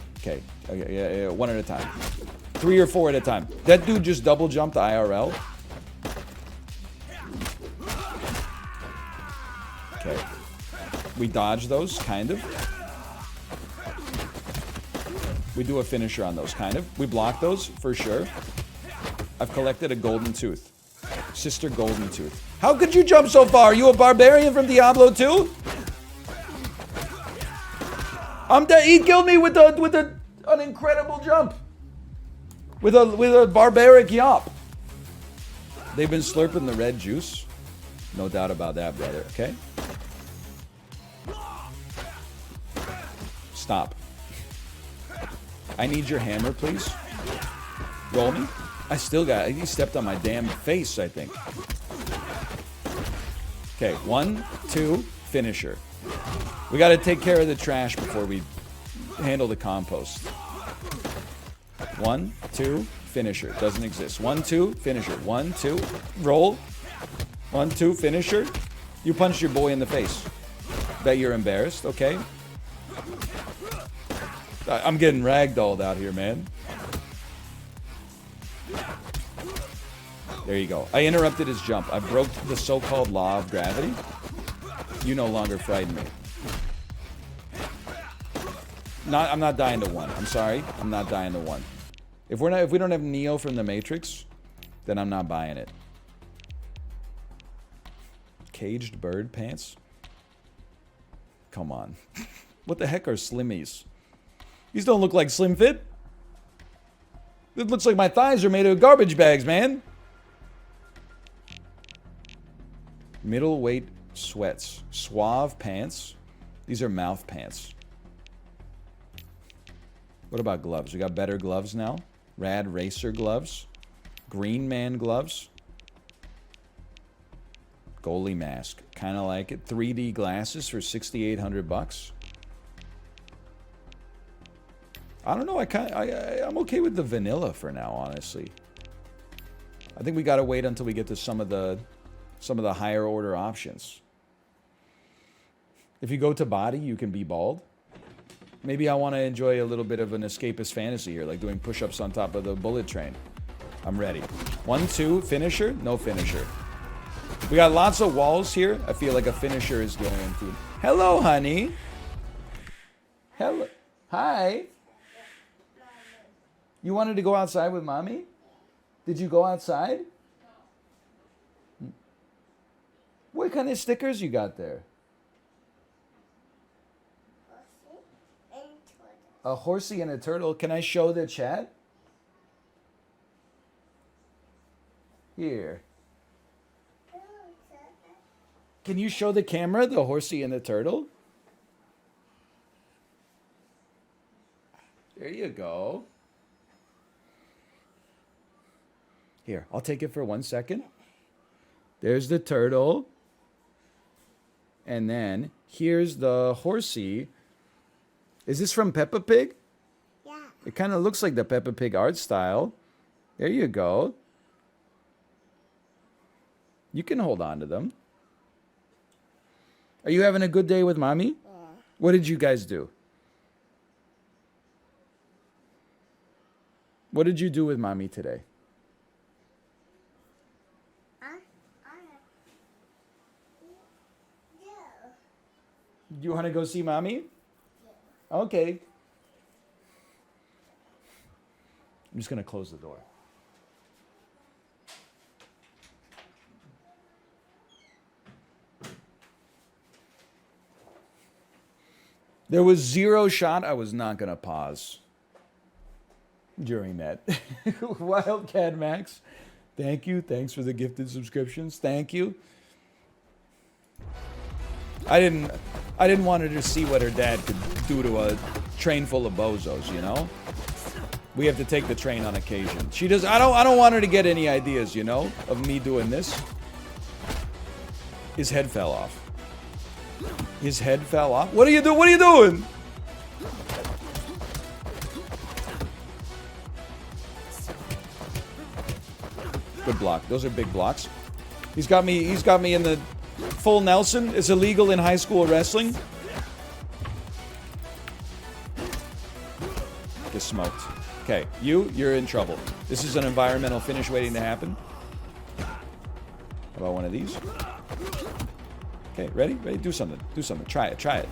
[SPEAKER 1] Yeah, one at a time. 3 or 4 at a time. That dude just double jumped IRL. Okay. We dodge those, kind of. We do a finisher on those, kind of. We block those, for sure. I've collected a golden tooth. Sister golden tooth. How could you jump so far? Are you a barbarian from Diablo 2? I'm dead. He killed me with an incredible jump. With a barbaric yop. They've been slurping the red juice. No doubt about that, brother. Okay? Stop. I need your hammer, please. Roll me. I still got... He stepped on my damn face, I think. Okay, 1, 2, finisher. We got to take care of the trash before we handle the compost. 1, 2, finisher. Doesn't exist. 1, 2, finisher. 1, 2, roll. 1, 2, finisher. You punched your boy in the face. Bet you're embarrassed, okay? I'm getting ragdolled out here, man. There you go. I interrupted his jump. I broke the so-called law of gravity. You no longer frighten me. I'm not dying to 1. I'm sorry. I'm not dying to 1. If we don't have Neo from the Matrix, then I'm not buying it. Caged bird pants? Come on. What the heck are Slimmies? These don't look like Slim Fit. It looks like my thighs are made of garbage bags, man. Middleweight sweats. Suave pants. These are mouth pants. What about gloves? We got better gloves now. Rad Racer gloves. Green Man gloves. Goalie mask. Kind of like it. 3D glasses for 6,800 bucks. I don't know. I'm okay with the vanilla for now, honestly. I think we got to wait until we get to some of the higher order options. If you go to body, you can be bald. Maybe I want to enjoy a little bit of an escapist fantasy here, like doing push-ups on top of the bullet train. I'm ready. 1, 2, finisher? No finisher. We got lots of walls here. I feel like a finisher is guaranteed. Hello, honey. Hello. Hi. You wanted to go outside with mommy? Did you go outside? What kind of stickers you got there? A horsey and a turtle. Can I show the chat? Here. Can you show the camera the horsey and the turtle? There you go. Here, I'll take it for 1 second. There's the turtle. And then here's the horsey. Is this from Peppa Pig?
[SPEAKER 3] Yeah.
[SPEAKER 1] It kind of looks like the Peppa Pig art style. There you go. You can hold on to them. Are you having a good day with mommy?
[SPEAKER 3] Yeah.
[SPEAKER 1] What did you guys do? What did you do with mommy today?
[SPEAKER 3] Yeah.
[SPEAKER 1] You want to go see mommy? Okay. I'm just going to close the door. There was zero shot I was not going to pause during that. Wildcat Max, thank you. Thanks for the gifted subscriptions. Thank you. I didn't want her to see what her dad could do to a train full of bozos, you know? We have to take the train on occasion. She does. I don't want her to get any ideas, you know, of me doing this. His head fell off. His head fell off. What are you doing? What are you doing? Good block. Those are big blocks. He's got me in the full Nelson. It's illegal in high school wrestling. Get smoked. Okay, you're in trouble. This is an environmental finish waiting to happen. How about one of these? Okay, ready? Ready? Do something. Do something. Try it. Try it.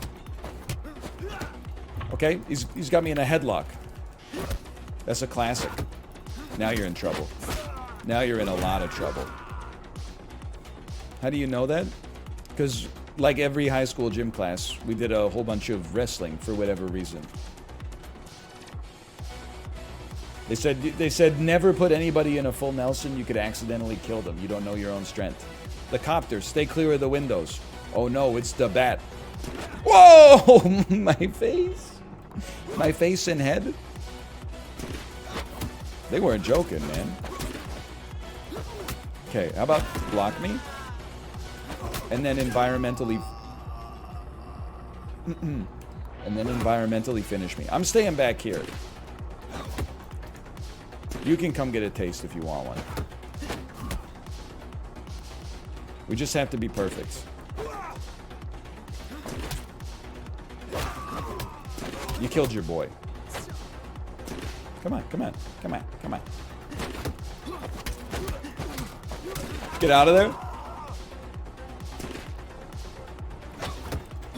[SPEAKER 1] Okay, he's got me in a headlock. That's a classic. Now you're in trouble. Now you're in a lot of trouble. How do you know that? Because like every high school gym class, we did a whole bunch of wrestling for whatever reason. They said never put anybody in a full Nelson. You could accidentally kill them. You don't know your own strength. The copter, stay clear of the windows. Oh no, it's the bat. Whoa! My face. My face and head. They weren't joking, man. Okay, how about block me? And then environmentally... and then environmentally finish me. I'm staying back here. You can come get a taste if you want one. We just have to be perfect. You killed your boy. Come on, come on, come on, come on. Get out of there.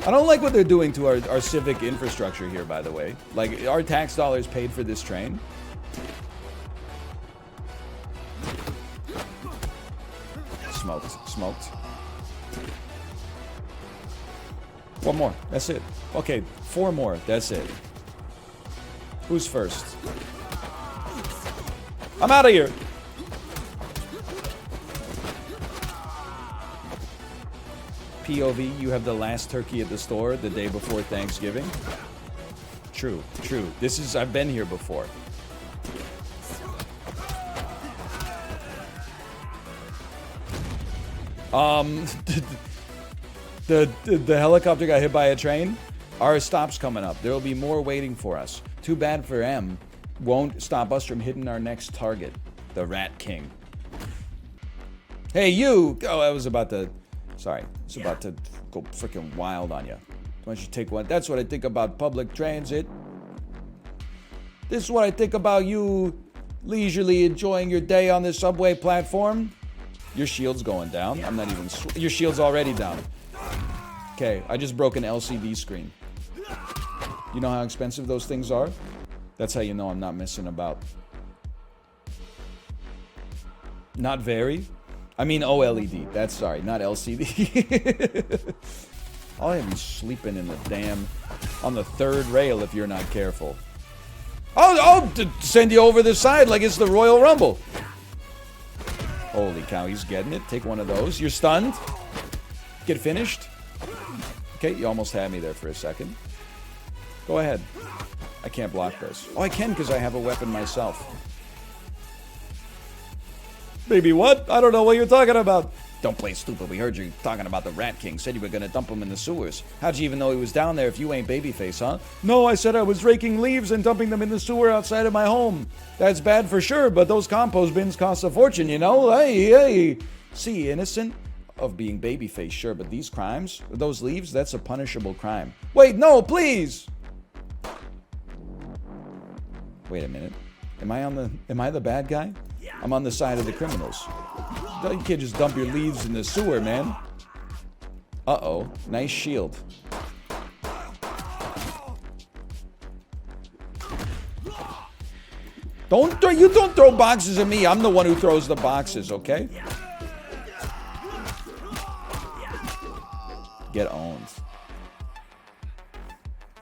[SPEAKER 1] I don't like what they're doing to our civic infrastructure here, by the way. Like, our tax dollars paid for this train. Smoked, smoked. One more, that's it. Okay, 4 more, that's it. Who's first? I'm out of here. POV, you have the last turkey at the store the day before Thanksgiving. True, true. I've been here before. The helicopter got hit by a train. Our stop's coming up. There will be more waiting for us. Too bad for M. Won't stop us from hitting our next target. The Rat King. Hey, you! Oh, I was about to... Sorry. I was about to go freaking wild on you. Why don't you take one? That's what I think about public transit. This is what I think about you leisurely enjoying your day on the subway platform. Your shield's going down. I'm not even... Your shield's already down. Okay, I just broke an LCD screen. You know how expensive those things are? That's how you know I'm not messing about. Not very. I mean OLED. That's sorry, not LCD. I'll have you sleeping in the damn... on the 3rd rail if you're not careful. I'll send you over the side like it's the Royal Rumble. Holy cow, he's getting it. Take one of those. You're stunned. Get finished. Okay, you almost had me there for a second. Go ahead. I can't block this. Oh, I can because I have a weapon myself. Baby, what? I don't know what you're talking about. Don't play stupid. We heard you talking about the Rat King. Said you were going to dump him in the sewers. How'd you even know he was down there if you ain't babyface, huh? No, I said I was raking leaves and dumping them in the sewer outside of my home. That's bad for sure, but those compost bins cost a fortune, you know? Hey. See, innocent of being babyface, sure, but these crimes, those leaves, that's a punishable crime. Wait, no, please! Wait a minute. Am I the bad guy? I'm on the side of the criminals. You can't just dump your leaves in the sewer, man. Uh-oh. Nice shield. Don't throw boxes at me. I'm the one who throws the boxes, okay? Get owned.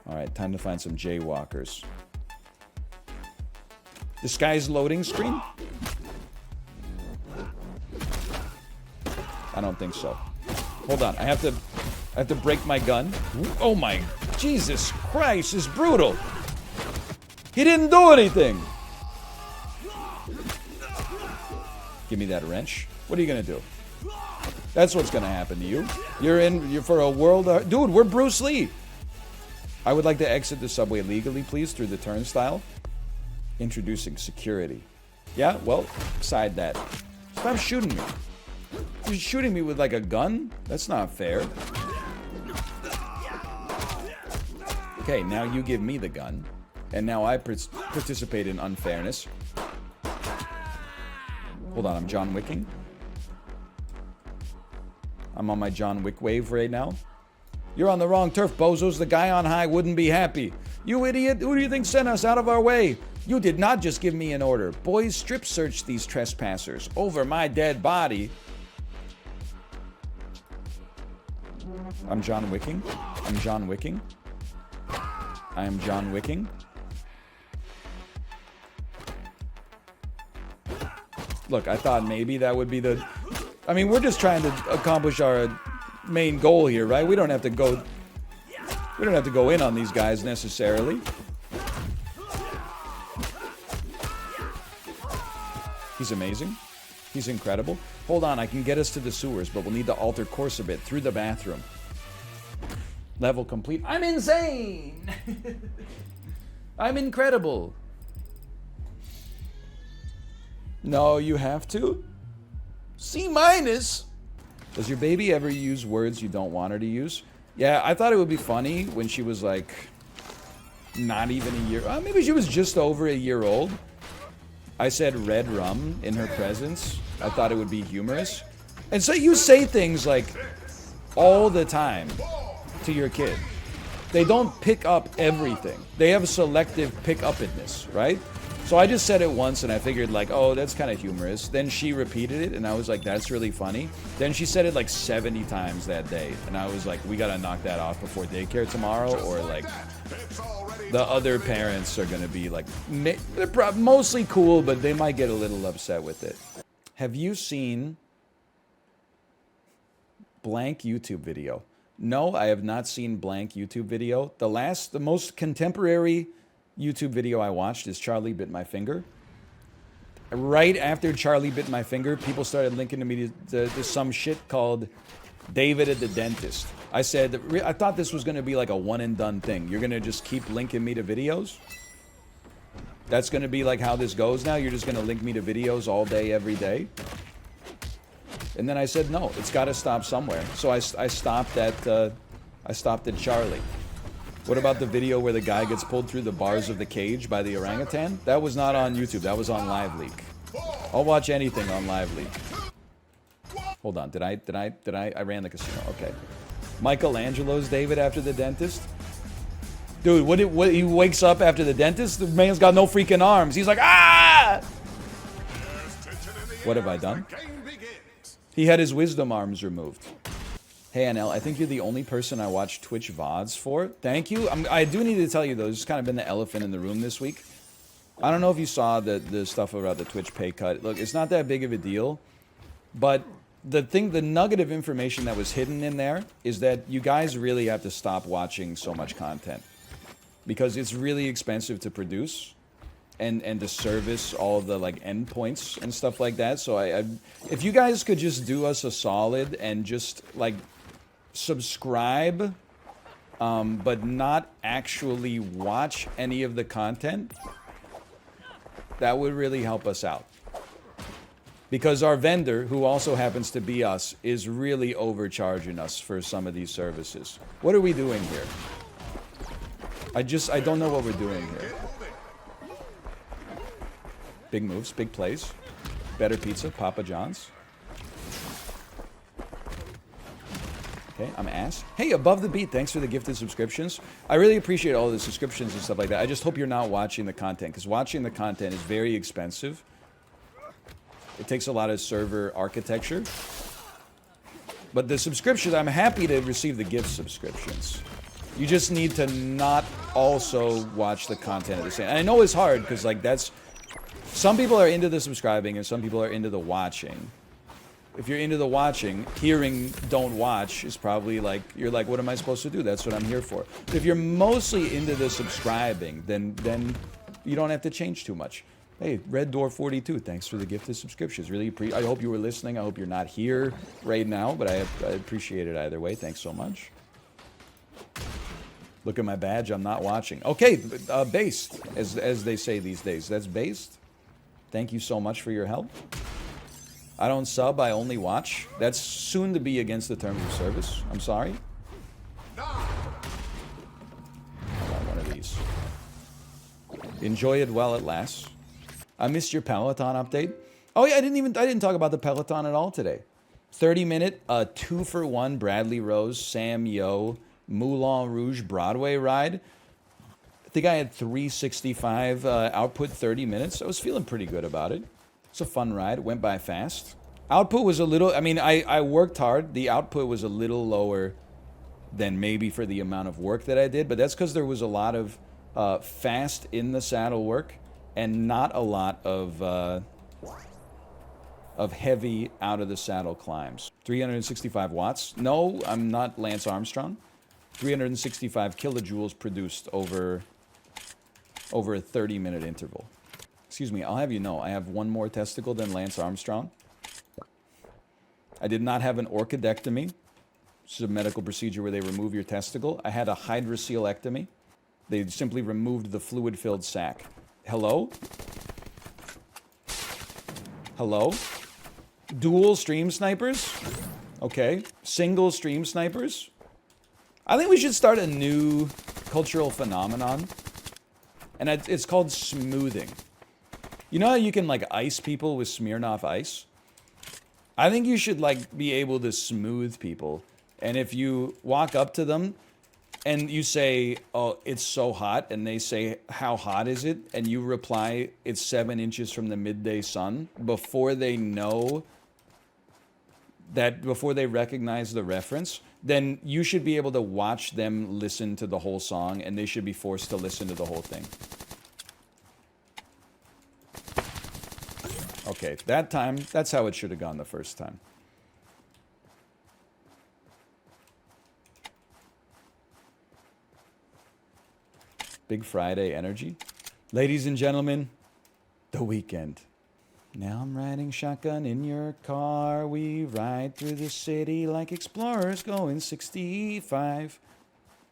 [SPEAKER 1] Alright, time to find some jaywalkers. This guy's loading screen? I don't think so. Hold on, I have to break my gun. Oh my, Jesus Christ, this is brutal. He didn't do anything. Give me that wrench. What are you gonna do? That's what's gonna happen to you. You're for a world... Dude, we're Bruce Lee. I would like to exit the subway legally, please, through the turnstile. Introducing security. Yeah, well, side that. Stop shooting me. You're shooting me with like a gun? That's not fair. Okay, now you give me the gun. And now I participate in unfairness. Hold on, I'm John Wicking. I'm on my John Wick wave right now. You're on the wrong turf, bozos. The guy on high wouldn't be happy. You idiot. Who do you think sent us out of our way? You did not just give me an order. Boys, strip search these trespassers. Over my dead body. I'm John Wicking. I'm John Wicking. I am John Wicking. Look, I thought maybe that would be the... I mean, we're just trying to accomplish our main goal here, right? We don't have to go... We don't have to go in on these guys necessarily. He's amazing. He's incredible. Hold on, I can get us to the sewers, but we'll need to alter course a bit through the bathroom. Level complete. I'm insane! I'm incredible. No, you have to? C-. Does your baby ever use words you don't want her to use? Yeah, I thought it would be funny when she was like not even a year. Maybe she was just over a year old. I said red rum in her presence. I thought it would be humorous. And so you say things like all the time to your kid. They don't pick up everything. They have selective pick-up-ness, right? So I just said it once and I figured like, oh, that's kind of humorous. Then she repeated it and I was like, that's really funny. Then she said it like 70 times that day. And I was like, we gotta knock that off before daycare tomorrow, or like the other parents are gonna be like, they're mostly cool, but they might get a little upset with it. Have you seen blank YouTube video? No, I have not seen blank YouTube video. The most contemporary YouTube video I watched is Charlie Bit My Finger. Right after Charlie Bit My Finger, people started linking to me to some shit called David at the Dentist. I said, I thought this was going to be like a one and done thing. You're going to just keep linking me to videos? That's going to be like how this goes now? You're just going to link me to videos all day, every day? And then I said, no, it's got to stop somewhere. So I stopped at Charlie. What about the video where the guy gets pulled through the bars of the cage by the orangutan? That was not on YouTube. That was on LiveLeak. I'll watch anything on LiveLeak. Hold on. I ran the casino. Okay. Michelangelo's David after the dentist. Dude, what he wakes up after the dentist? The man's got no freaking arms. He's like, ah! What have I done? He had his wisdom arms removed. Hey, NL, I think you're the only person I watch Twitch VODs for. Thank you. I do need to tell you, though, this has kind of been the elephant in the room this week. I don't know if you saw the stuff about the Twitch pay cut. Look, it's not that big of a deal. But the nugget of information that was hidden in there is that you guys really have to stop watching so much content. Because it's really expensive to produce. And to service all the like endpoints and stuff like that. So if you guys could just do us a solid and just like subscribe, but not actually watch any of the content, that would really help us out. Because our vendor, who also happens to be us, is really overcharging us for some of these services. What are we doing here? I don't know what we're doing here. Big moves, big plays. Better pizza, Papa John's. Okay, I'm ass. Hey, Above the Beat, thanks for the gifted subscriptions. I really appreciate all the subscriptions and stuff like that. I just hope you're not watching the content, because watching the content is very expensive. It takes a lot of server architecture. But the subscriptions, I'm happy to receive the gift subscriptions. You just need to not also watch the content at the same. And I know it's hard, because like that's... Some people are into the subscribing and some people are into the watching. If you're into the watching, hearing don't watch is probably like, you're like, what am I supposed to do? That's what I'm here for. But if you're mostly into the subscribing, then you don't have to change too much. Hey, Red Door 42, thanks for the gifted subscriptions. Really I hope you were listening. I hope you're not here right now, but I appreciate it either way. Thanks so much. Look at my badge, I'm not watching. Okay, based, as they say these days. That's based. Thank you so much for your help. I don't sub, I only watch. That's soon to be against the terms of service. I'm sorry. I want one of these. Enjoy it while it lasts. I missed your Peloton update. Oh yeah, I didn't talk about the Peloton at all today. 30-minute, 2-for-1 Bradley Rose, Sam Yo, Moulin Rouge Broadway ride. I think I had 365 output, 30 minutes. I was feeling pretty good about it. It's a fun ride. Went by fast. Output was a little... I mean, I worked hard. The output was a little lower than maybe for the amount of work that I did. But that's because there was a lot of fast in the saddle work and not a lot of heavy out of the saddle climbs. 365 watts. No, I'm not Lance Armstrong. 365 kilojoules produced over a 30-minute interval. Excuse me, I'll have you know, I have one more testicle than Lance Armstrong. I did not have an orchidectomy. This is a medical procedure where they remove your testicle. I had a hydrocelectomy. They simply removed the fluid-filled sac. Hello? Hello? Dual stream snipers? Okay. Single stream snipers? I think we should start a new cultural phenomenon. And it's called smoothing. You know how you can, like, ice people with Smirnoff Ice? I think you should, like, be able to smooth people. And if you walk up to them and you say, oh, it's so hot, and they say, how hot is it? And you reply, it's 7 inches from the midday sun, before they know that, before they recognize the reference, then you should be able to watch them listen to the whole song, and they should be forced to listen to the whole thing. Okay, that time, that's how it should have gone the first time. Big Friday energy. Ladies and gentlemen, the weekend. Now I'm riding shotgun in your car. We ride through the city like explorers going 65.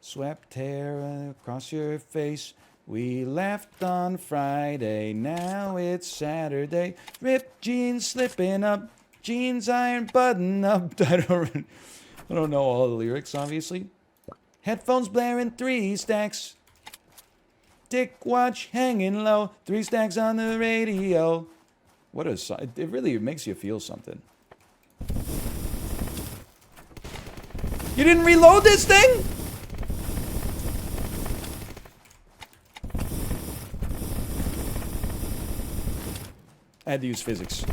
[SPEAKER 1] Swept hair across your face. We left on Friday, now it's Saturday. Ripped jeans slipping up, jeans iron button up. I don't know all the lyrics, obviously. Headphones blaring 3 stacks. Dick watch hanging low, 3 stacks on the radio. What a song. It really makes you feel something. You didn't reload this thing? I had to use physics.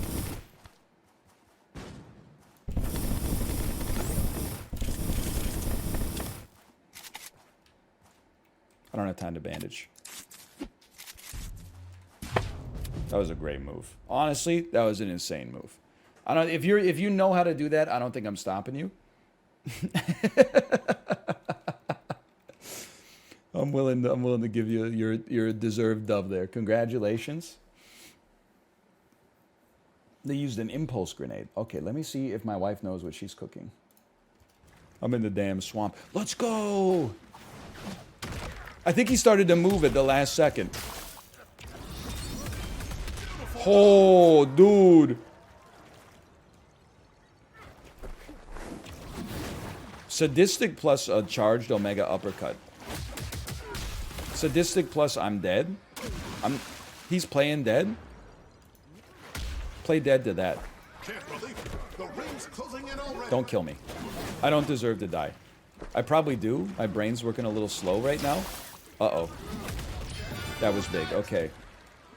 [SPEAKER 1] I don't have time to bandage. That was a great move. Honestly, that was an insane move. I don't. If you know how to do that, I don't think I'm stopping you. I'm willing to give you your deserved dub there. Congratulations. They used an impulse grenade. Okay, let me see if my wife knows what she's cooking. I'm in the damn swamp. Let's go! I think he started to move at the last second. Oh, dude. Sadistic plus a charged Omega uppercut. Sadistic plus I'm dead. He's playing dead. Play dead to that. Don't kill me. I don't deserve to die. I probably do. My brain's working a little slow right now. Uh-oh. That was big. Okay.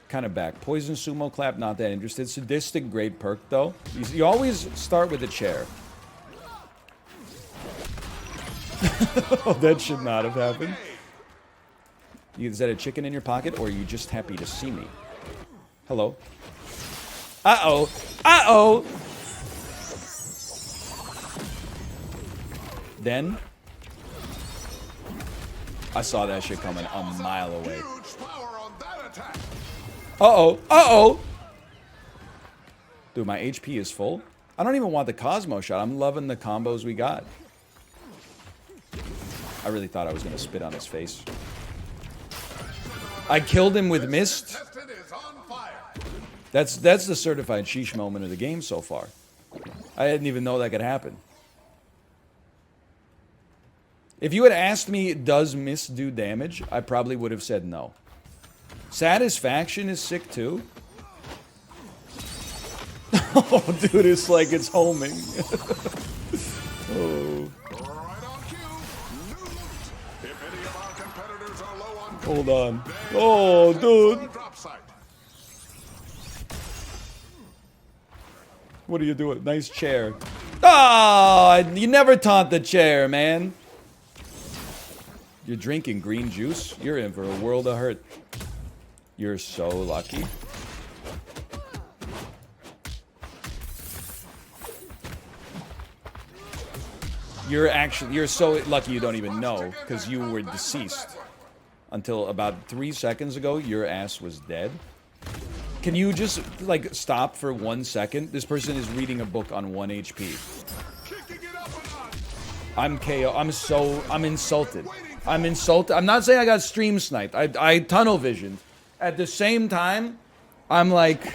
[SPEAKER 1] Kind of back. Poison sumo clap, not that interested. Sadistic, great perk, though. You always start with a chair. That should not have happened. Is that a chicken in your pocket, or are you just happy to see me? Hello? Uh-oh. Uh-oh! Then, I saw that shit coming a mile away. Uh-oh. Uh-oh! Dude, my HP is full. I don't even want the Cosmo shot. I'm loving the combos we got. I really thought I was going to spit on his face. I killed him with mist. That's the certified sheesh moment of the game so far. I didn't even know that could happen. If you had asked me, does mist do damage? I probably would have said no. Satisfaction is sick too. Oh, dude, it's like it's homing. Oh. Hold on. Oh, dude. What are you doing? Nice chair. Ah, oh, you never taunt the chair, man. You're drinking green juice? You're in for a world of hurt. You're so lucky. You're so lucky you don't even know, because you were deceased. Until about 3 seconds ago, your ass was dead. Can you just, like, stop for 1 second? This person is reading a book on 1 HP. I'm KO. I'm insulted. I'm insulted. I'm not saying I got stream sniped. I tunnel visioned. At the same time, I'm like...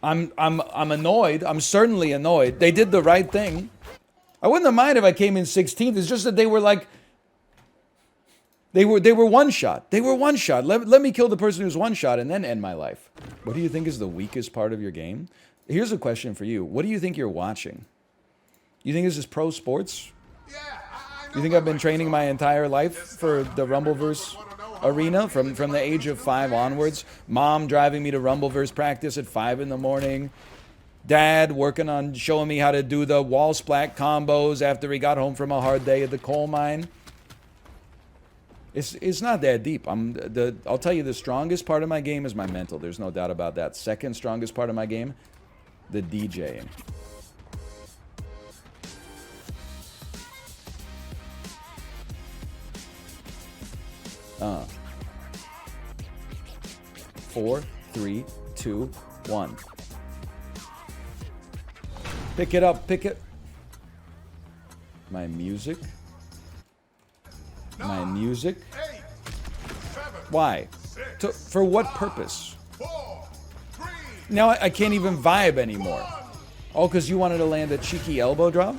[SPEAKER 1] I'm annoyed. I'm certainly annoyed. They did the right thing. I wouldn't have minded if I came in 16th. It's just that they were like... They were one shot. They were one shot. Let me kill the person who's one shot and then end my life. What do you think is the weakest part of your game? Here's a question for you. What do you think you're watching? You think this is pro sports? You think I've been training my entire life for the Rumbleverse arena from the age of 5 onwards? Mom driving me to Rumbleverse practice at 5 in the morning. Dad working on showing me how to do the wall splat combos after he got home from a hard day at the coal mine. It's not that deep. I'll tell you, the strongest part of my game is my mental. There's no doubt about that. Second strongest part of my game, the DJing. Four, 3, 2, 1. Pick it up, pick it. My music. My music. Why? For what purpose? Now I can't even vibe anymore. Oh, because you wanted to land a cheeky elbow drop?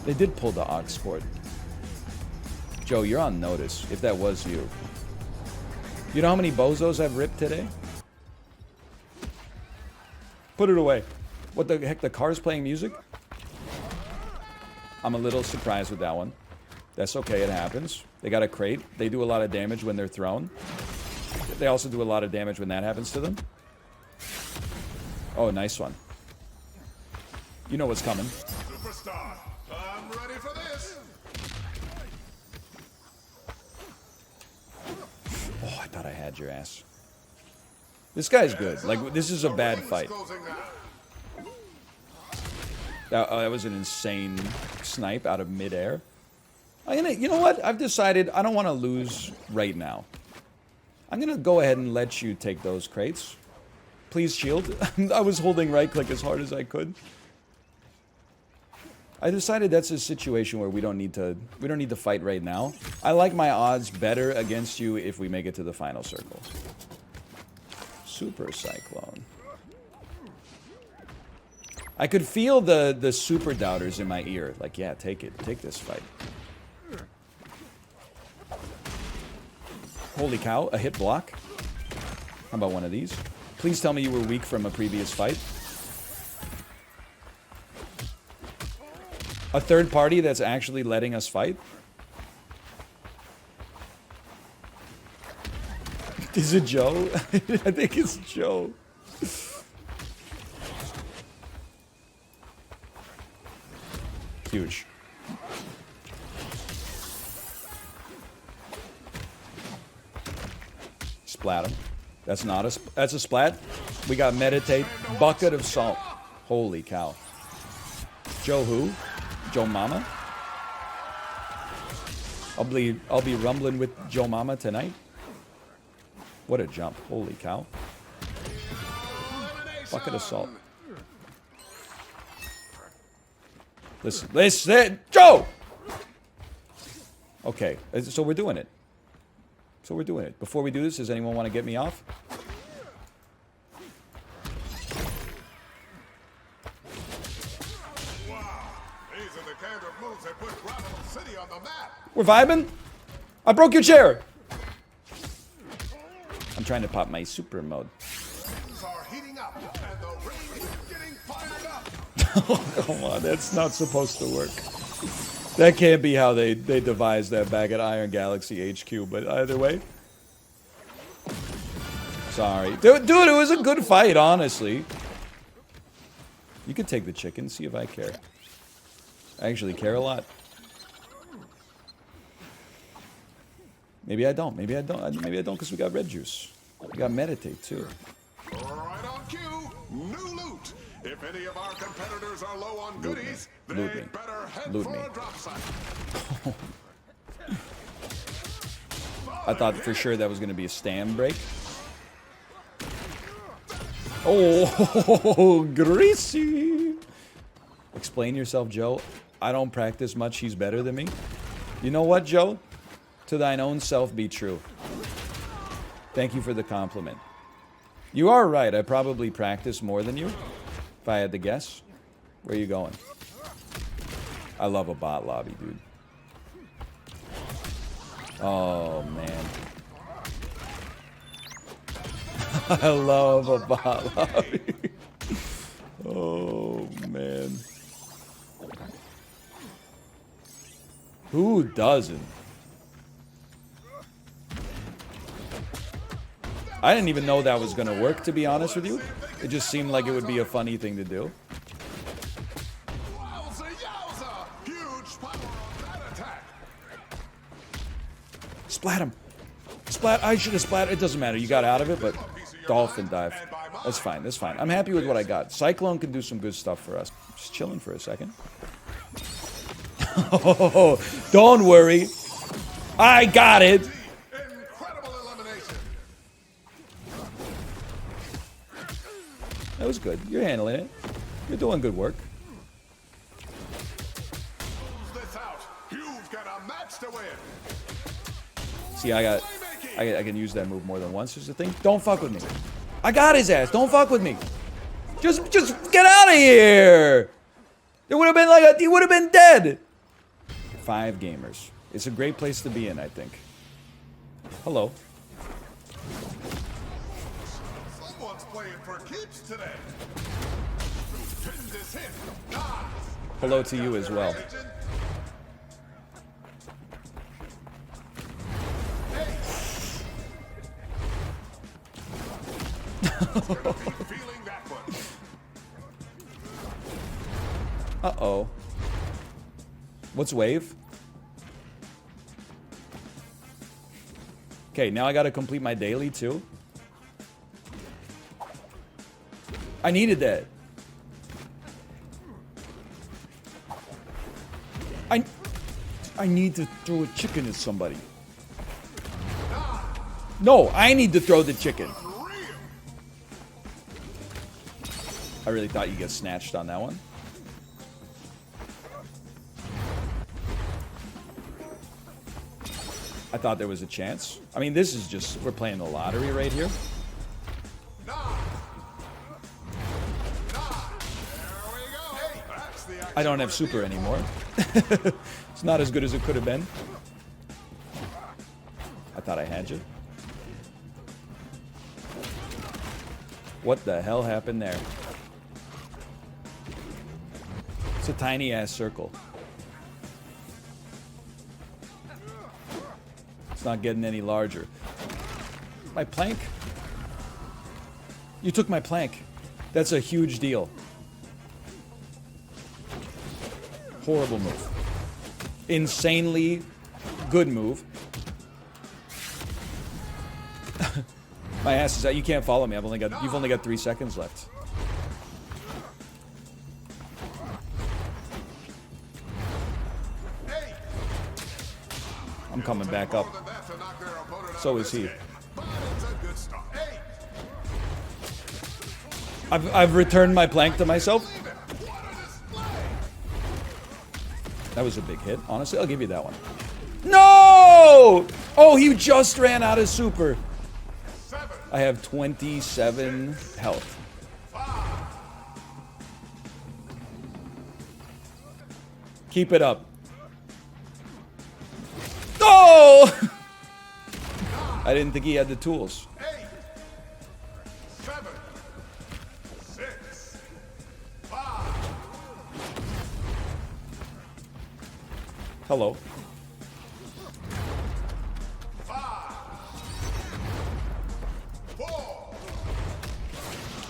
[SPEAKER 1] They did pull the aux cord. Joe, you're on notice, if that was you. You know how many bozos I've ripped today? Put it away. What the heck, the car's playing music? I'm a little surprised with that one. That's okay, it happens. They got a crate. They do a lot of damage when they're thrown. They also do a lot of damage when that happens to them. Oh, nice one. You know what's coming.
[SPEAKER 3] Superstar, I'm ready for this.
[SPEAKER 1] Oh, I thought I had your ass. This guy's good. Like, this is a bad fight. That was an insane snipe out of midair. You know what? I've decided I don't want to lose right now. I'm going to go ahead and let you take those crates. Please shield. I was holding right click as hard as I could. I decided that's a situation where we don't need to fight right now. I like my odds better against you if we make it to the final circle. Super Cyclone. I could feel the super doubters in my ear. Like, yeah, take it. Take this fight. Holy cow, a hit block. How about one of these? Please tell me you were weak from a previous fight. A third party that's actually letting us fight? Is it Joe? I think it's Joe. Huge. Splat him. That's not a... That's a splat. We got meditate. Bucket of salt. Holy cow. Joe who? Joe Mama? I'll be rumbling with Joe Mama tonight. What a jump. Holy cow. Bucket of salt. Listen. Joe! Okay, so we're doing it. Before we do this, does anyone want to get me off?
[SPEAKER 3] Wow, these are the kind of moves that put Gravel City on the map.
[SPEAKER 1] We're vibing? I broke your chair! I'm trying to pop my super mode.
[SPEAKER 3] Things are heating up, and the ring is getting fired up.
[SPEAKER 1] Oh, come on, that's not supposed to work. That can't be how they devised that back at Iron Galaxy HQ, but either way. Sorry. Dude, it was a good fight, honestly. You could take the chicken, see if I care. I actually care a lot. Maybe I don't. Maybe I don't because we got red juice. We got meditate, too.
[SPEAKER 3] Right on cue, new loot. If any of our competitors are low on goodies, they better head for a drop site.
[SPEAKER 1] I thought for sure that was going to be a stand break. Oh, greasy. Explain yourself, Joe. I don't practice much. He's better than me. You know what, Joe? To thine own self be true. Thank you for the compliment. You are right. I probably practice more than you, if I had to guess. Where are you going? I love a bot lobby, dude. Oh, man. I love a bot lobby. Oh, man. Who doesn't? I didn't even know that was going to work, to be honest with you. It just seemed like it would be a funny thing to do.
[SPEAKER 3] Wowza, yowza! Huge power on that attack.
[SPEAKER 1] Splat him. Splat. I should have splat. It doesn't matter. You got out of it, but dolphin dive. That's fine. That's fine. I'm happy with what I got. Cyclone can do some good stuff for us. Just chilling for a second. Oh, don't worry. I got it.
[SPEAKER 3] Incredible elimination.
[SPEAKER 1] That was good. You're handling it. You're doing good work.
[SPEAKER 3] This out. You've got a match to win.
[SPEAKER 1] See, I can use that move more than once is the thing. Don't fuck with me. I got his ass. Don't fuck with me. Just get out of here. It would have been like he would have been dead. 5 gamers. It's a great place to be in, I think. Hello.
[SPEAKER 3] Someone's playing for keeps today. Tremendous hit. Nice.
[SPEAKER 1] Hello to you as well.
[SPEAKER 3] Feeling that one.
[SPEAKER 1] Uh-oh. What's wave? Okay, now I gotta complete my daily too. I needed that. I need to throw a chicken at somebody. No, I need to throw the chicken. I really thought you'd get snatched on that one. I thought there was a chance. I mean, this is just, we're playing the lottery right here. I don't have super anymore. It's not as good as it could have been. I thought I had you. What the hell happened there? It's a tiny ass circle. It's not getting any larger. My plank? You took my plank. That's a huge deal. Horrible move. Insanely good move. My ass is out. You can't follow me. You've only got 3 seconds left. I'm coming back up. So is he. I've returned my plank to myself. That was a big hit. Honestly, I'll give you that one. No! Oh, he just ran out of super. I have 27 health. Keep it up. Oh! I didn't think he had the tools.
[SPEAKER 3] 8, 7, 6, 5.
[SPEAKER 1] Hello.
[SPEAKER 3] 5, 4.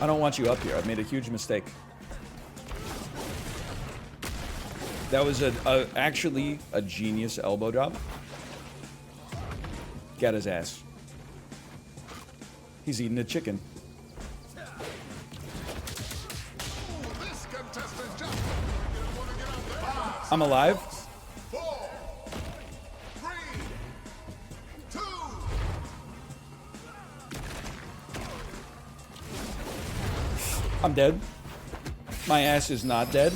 [SPEAKER 1] I don't want you up here. I've made a huge mistake. That was actually a genius elbow drop. Got his ass. He's eating a chicken. I'm alive.
[SPEAKER 3] 4, 3, 2,
[SPEAKER 1] I'm dead. My ass is not dead.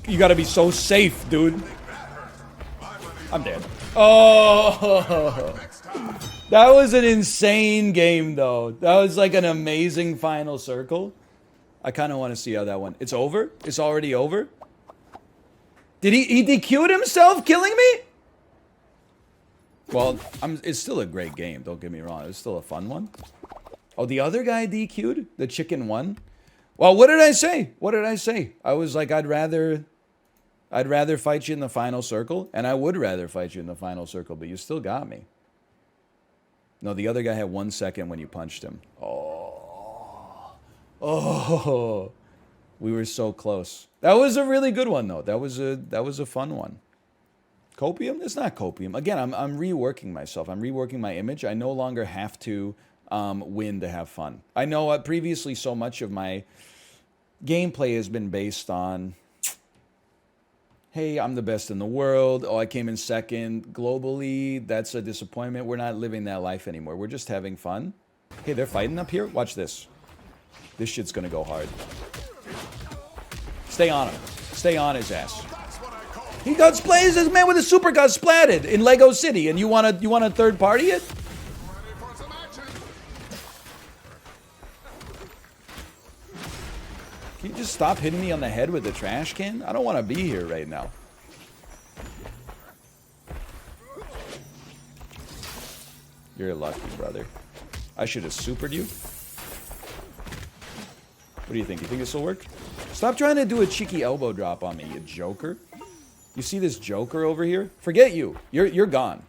[SPEAKER 1] You gotta be so safe, dude. I'm dead. Oh, that was an insane game, though. That was like an amazing final circle. I kind of want to see how that went. It's over? It's already over? Did he DQ'd himself, killing me? Well, it's still a great game. Don't get me wrong. It's still a fun one. Oh, the other guy DQ'd? The chicken won? Well, what did I say? What did I say? I was like, I'd rather fight you in the final circle, and I would rather fight you in the final circle, but you still got me. No, the other guy had 1 second when you punched him. Oh, we were so close. That was a really good one, though. That was a fun one. Copium? It's not copium. Again, I'm reworking myself. I'm reworking my image. I no longer have to win to have fun. I know previously so much of my gameplay has been based on, hey, I'm the best in the world. Oh, I came in second. Globally, that's a disappointment. We're not living that life anymore. We're just having fun. Hey, they're fighting up here? Watch this. This shit's gonna go hard. Stay on him. Stay on his ass. He got splatted. This man with a super got splatted in Lego City, and you wanna third party it? Can you just stop hitting me on the head with the trash can? I don't want to be here right now. You're lucky, brother. I should have supered you. What do you think? You think this will work? Stop trying to do a cheeky elbow drop on me, you joker. You see this joker over here? Forget you. You're gone.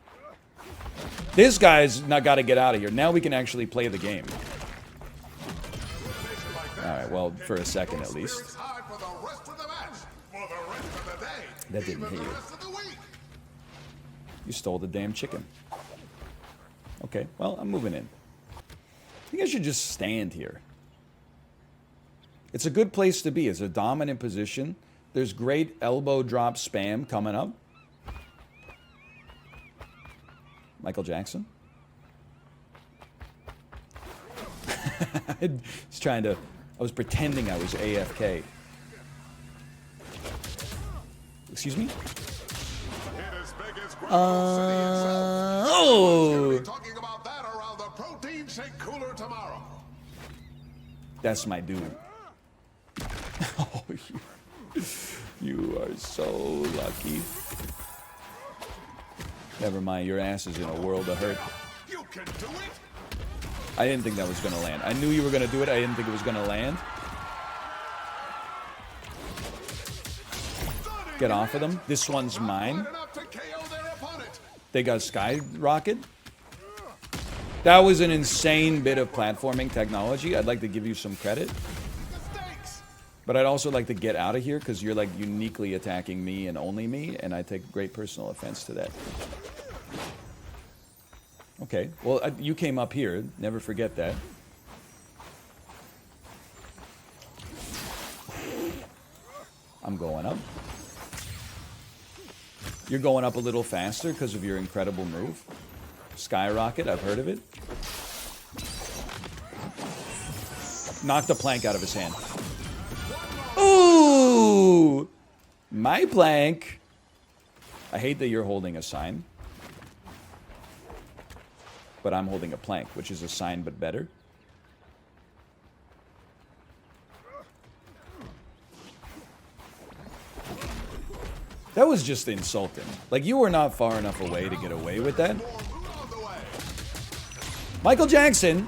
[SPEAKER 1] This guy's not got to get out of here. Now we can actually play the game. Alright, well, for a second at least. That didn't hit you. You stole the damn chicken. Okay, well, I'm moving in. I think I should just stand here. It's a good place to be. It's a dominant position. There's great elbow drop spam coming up. Michael Jackson. I was pretending I was AFK. Excuse me? Oh! That's my dude. Oh, you are so lucky. Never mind, your ass is in a world of hurt. You can do it. I didn't think that was going to land. I knew you were going to do it. I didn't think it was going to land. Get off of them. This one's mine. They got skyrocket. That was an insane bit of platforming technology. I'd like to give you some credit. But I'd also like to get out of here because you're like uniquely attacking me and only me, and I take great personal offense to that. Okay, well, you came up here. Never forget that. I'm going up. You're going up a little faster because of your incredible move. Skyrocket, I've heard of it. Knock the plank out of his hand. Ooh! My plank. I hate that you're holding a sign. But I'm holding a plank, which is a sign but better. That was just insulting. Like, you were not far enough away to get away with that. Michael Jackson,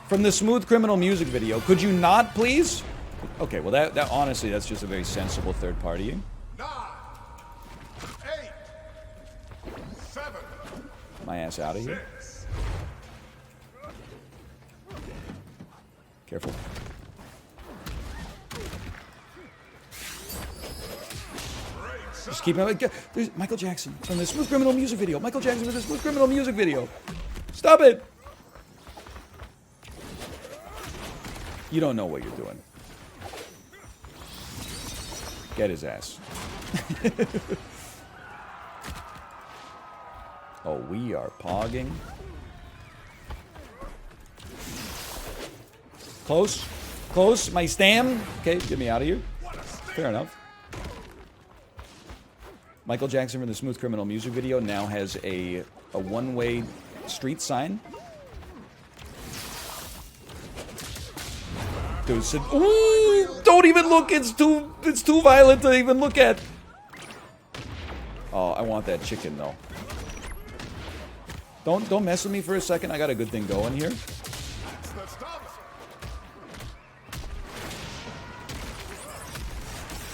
[SPEAKER 1] from the Smooth Criminal music video, could you not please? Okay, well, that honestly, that's just a very sensible third partying.
[SPEAKER 3] 9, 8, 7.
[SPEAKER 1] My ass out of here.
[SPEAKER 3] 6.
[SPEAKER 1] Careful. Just keep it. There's Michael Jackson from the Smooth Criminal music video. Michael Jackson from the Smooth Criminal music video. Stop it! You don't know what you're doing. Get his ass. Oh, we are pogging. Close. Close. My stam. Okay, get me out of here. Fair enough. Michael Jackson from the Smooth Criminal music video now has a one-way street sign. Dude said, ooh, don't even look. It's too violent to even look at. Oh, I want that chicken though. Don't mess with me for a second. I got a good thing going here.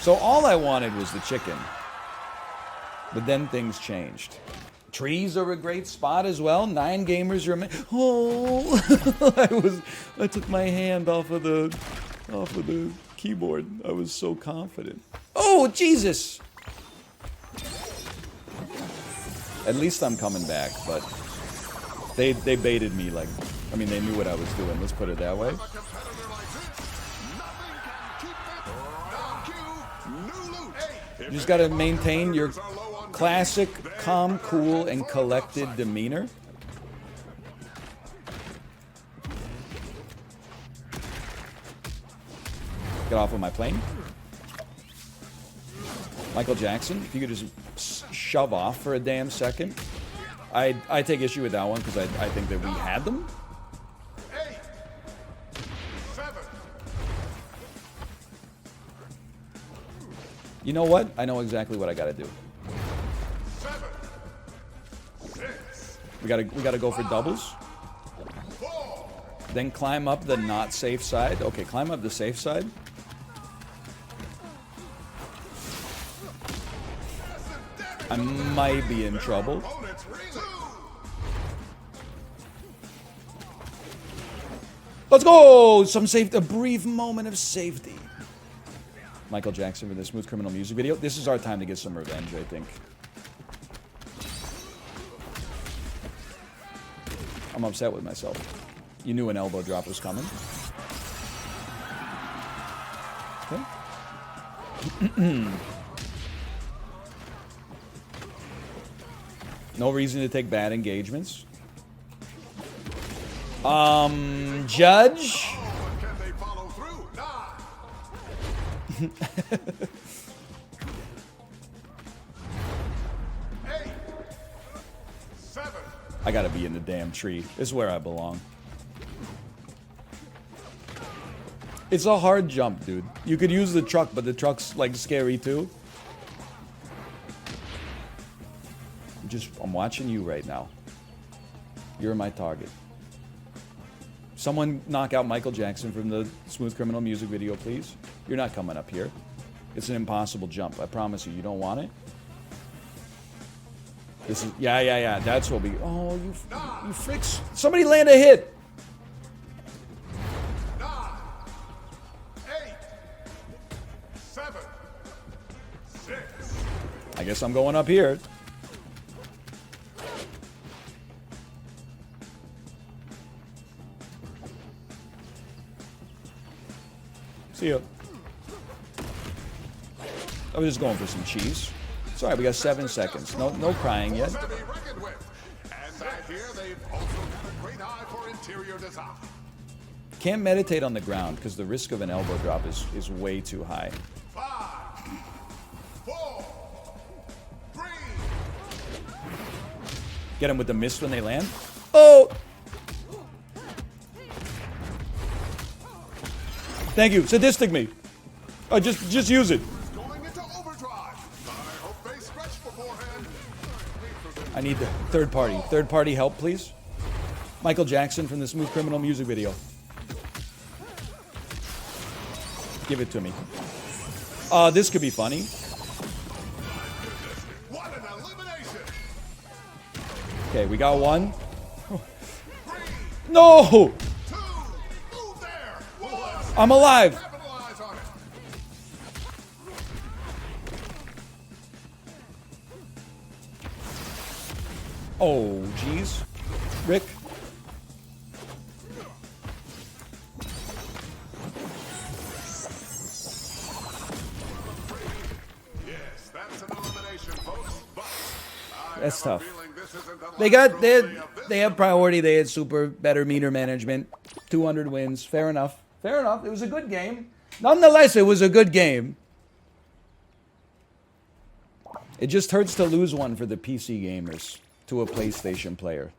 [SPEAKER 1] So all I wanted was the chicken. But then things changed. Trees are a great spot as well. 9 gamers are I took my hand off of the keyboard. I was so confident. Oh, Jesus! At least I'm coming back, but they baited me like, I mean, they knew what I was doing. Let's put it that way. You just gotta maintain your classic, calm, cool, and collected demeanor. Get off of my plane. Michael Jackson, if you could just shove off for a damn second. I take issue with that one because I think that we had them.
[SPEAKER 3] 8, 7.
[SPEAKER 1] You know what? I know exactly what I gotta do.
[SPEAKER 3] 7, 6.
[SPEAKER 1] We gotta go for doubles.
[SPEAKER 3] 4.
[SPEAKER 1] Then climb up the not safe side. Okay, climb up the safe side. I might be in trouble. Let's go! Some safety, a brief moment of safety. Michael Jackson for the Smooth Criminal music video. This is our time to get some revenge, I think. I'm upset with myself. You knew an elbow drop was coming. Okay. No reason to take bad engagements. Judge?
[SPEAKER 3] Can they follow through? 9. 8. 7.
[SPEAKER 1] I gotta be in the damn tree. This is where I belong. It's a hard jump, dude. You could use the truck, but the truck's, like, scary, too. I'm watching you right now. You're my target. Someone knock out Michael Jackson from the Smooth Criminal music video, please. You're not coming up here. It's an impossible jump. I promise you. You don't want it? This is... Yeah. That's what we... Oh, you fricks. Somebody land a hit.
[SPEAKER 3] 9. 8. 7. 6.
[SPEAKER 1] I guess I'm going up here. See ya. I was just going for some cheese. It's alright, we got 7 seconds. No crying yet.
[SPEAKER 3] To be reckoned with. And I hear they've also got a great eye for interior design.
[SPEAKER 1] Can't meditate on the ground because the risk of an elbow drop is way too high.
[SPEAKER 3] 5, 4, 3.
[SPEAKER 1] Get them with the mist when they land. Oh! Thank you. Sadistic me. Oh, just use it.
[SPEAKER 3] Going into overdrive. I hope they stretch beforehand.
[SPEAKER 1] I need the third party help, please. Michael Jackson from the Smooth Criminal music video. Give it to me. This could be funny.
[SPEAKER 3] What an elimination.
[SPEAKER 1] Okay, we got one. No!
[SPEAKER 3] 2. Move there. 1.
[SPEAKER 1] I'm alive.
[SPEAKER 3] Capitalize on it.
[SPEAKER 1] Oh, jeez. Rick.
[SPEAKER 3] Yes, that's an elimination, folks. But
[SPEAKER 1] That's tough.
[SPEAKER 3] feeling this isn't the
[SPEAKER 1] They
[SPEAKER 3] last
[SPEAKER 1] got
[SPEAKER 3] trophy of this
[SPEAKER 1] they have priority. They had super better meter management. 200 wins. Fair enough. Fair enough. It was a good game. Nonetheless, it was a good game. It just hurts to lose one for the PC gamers to a PlayStation player.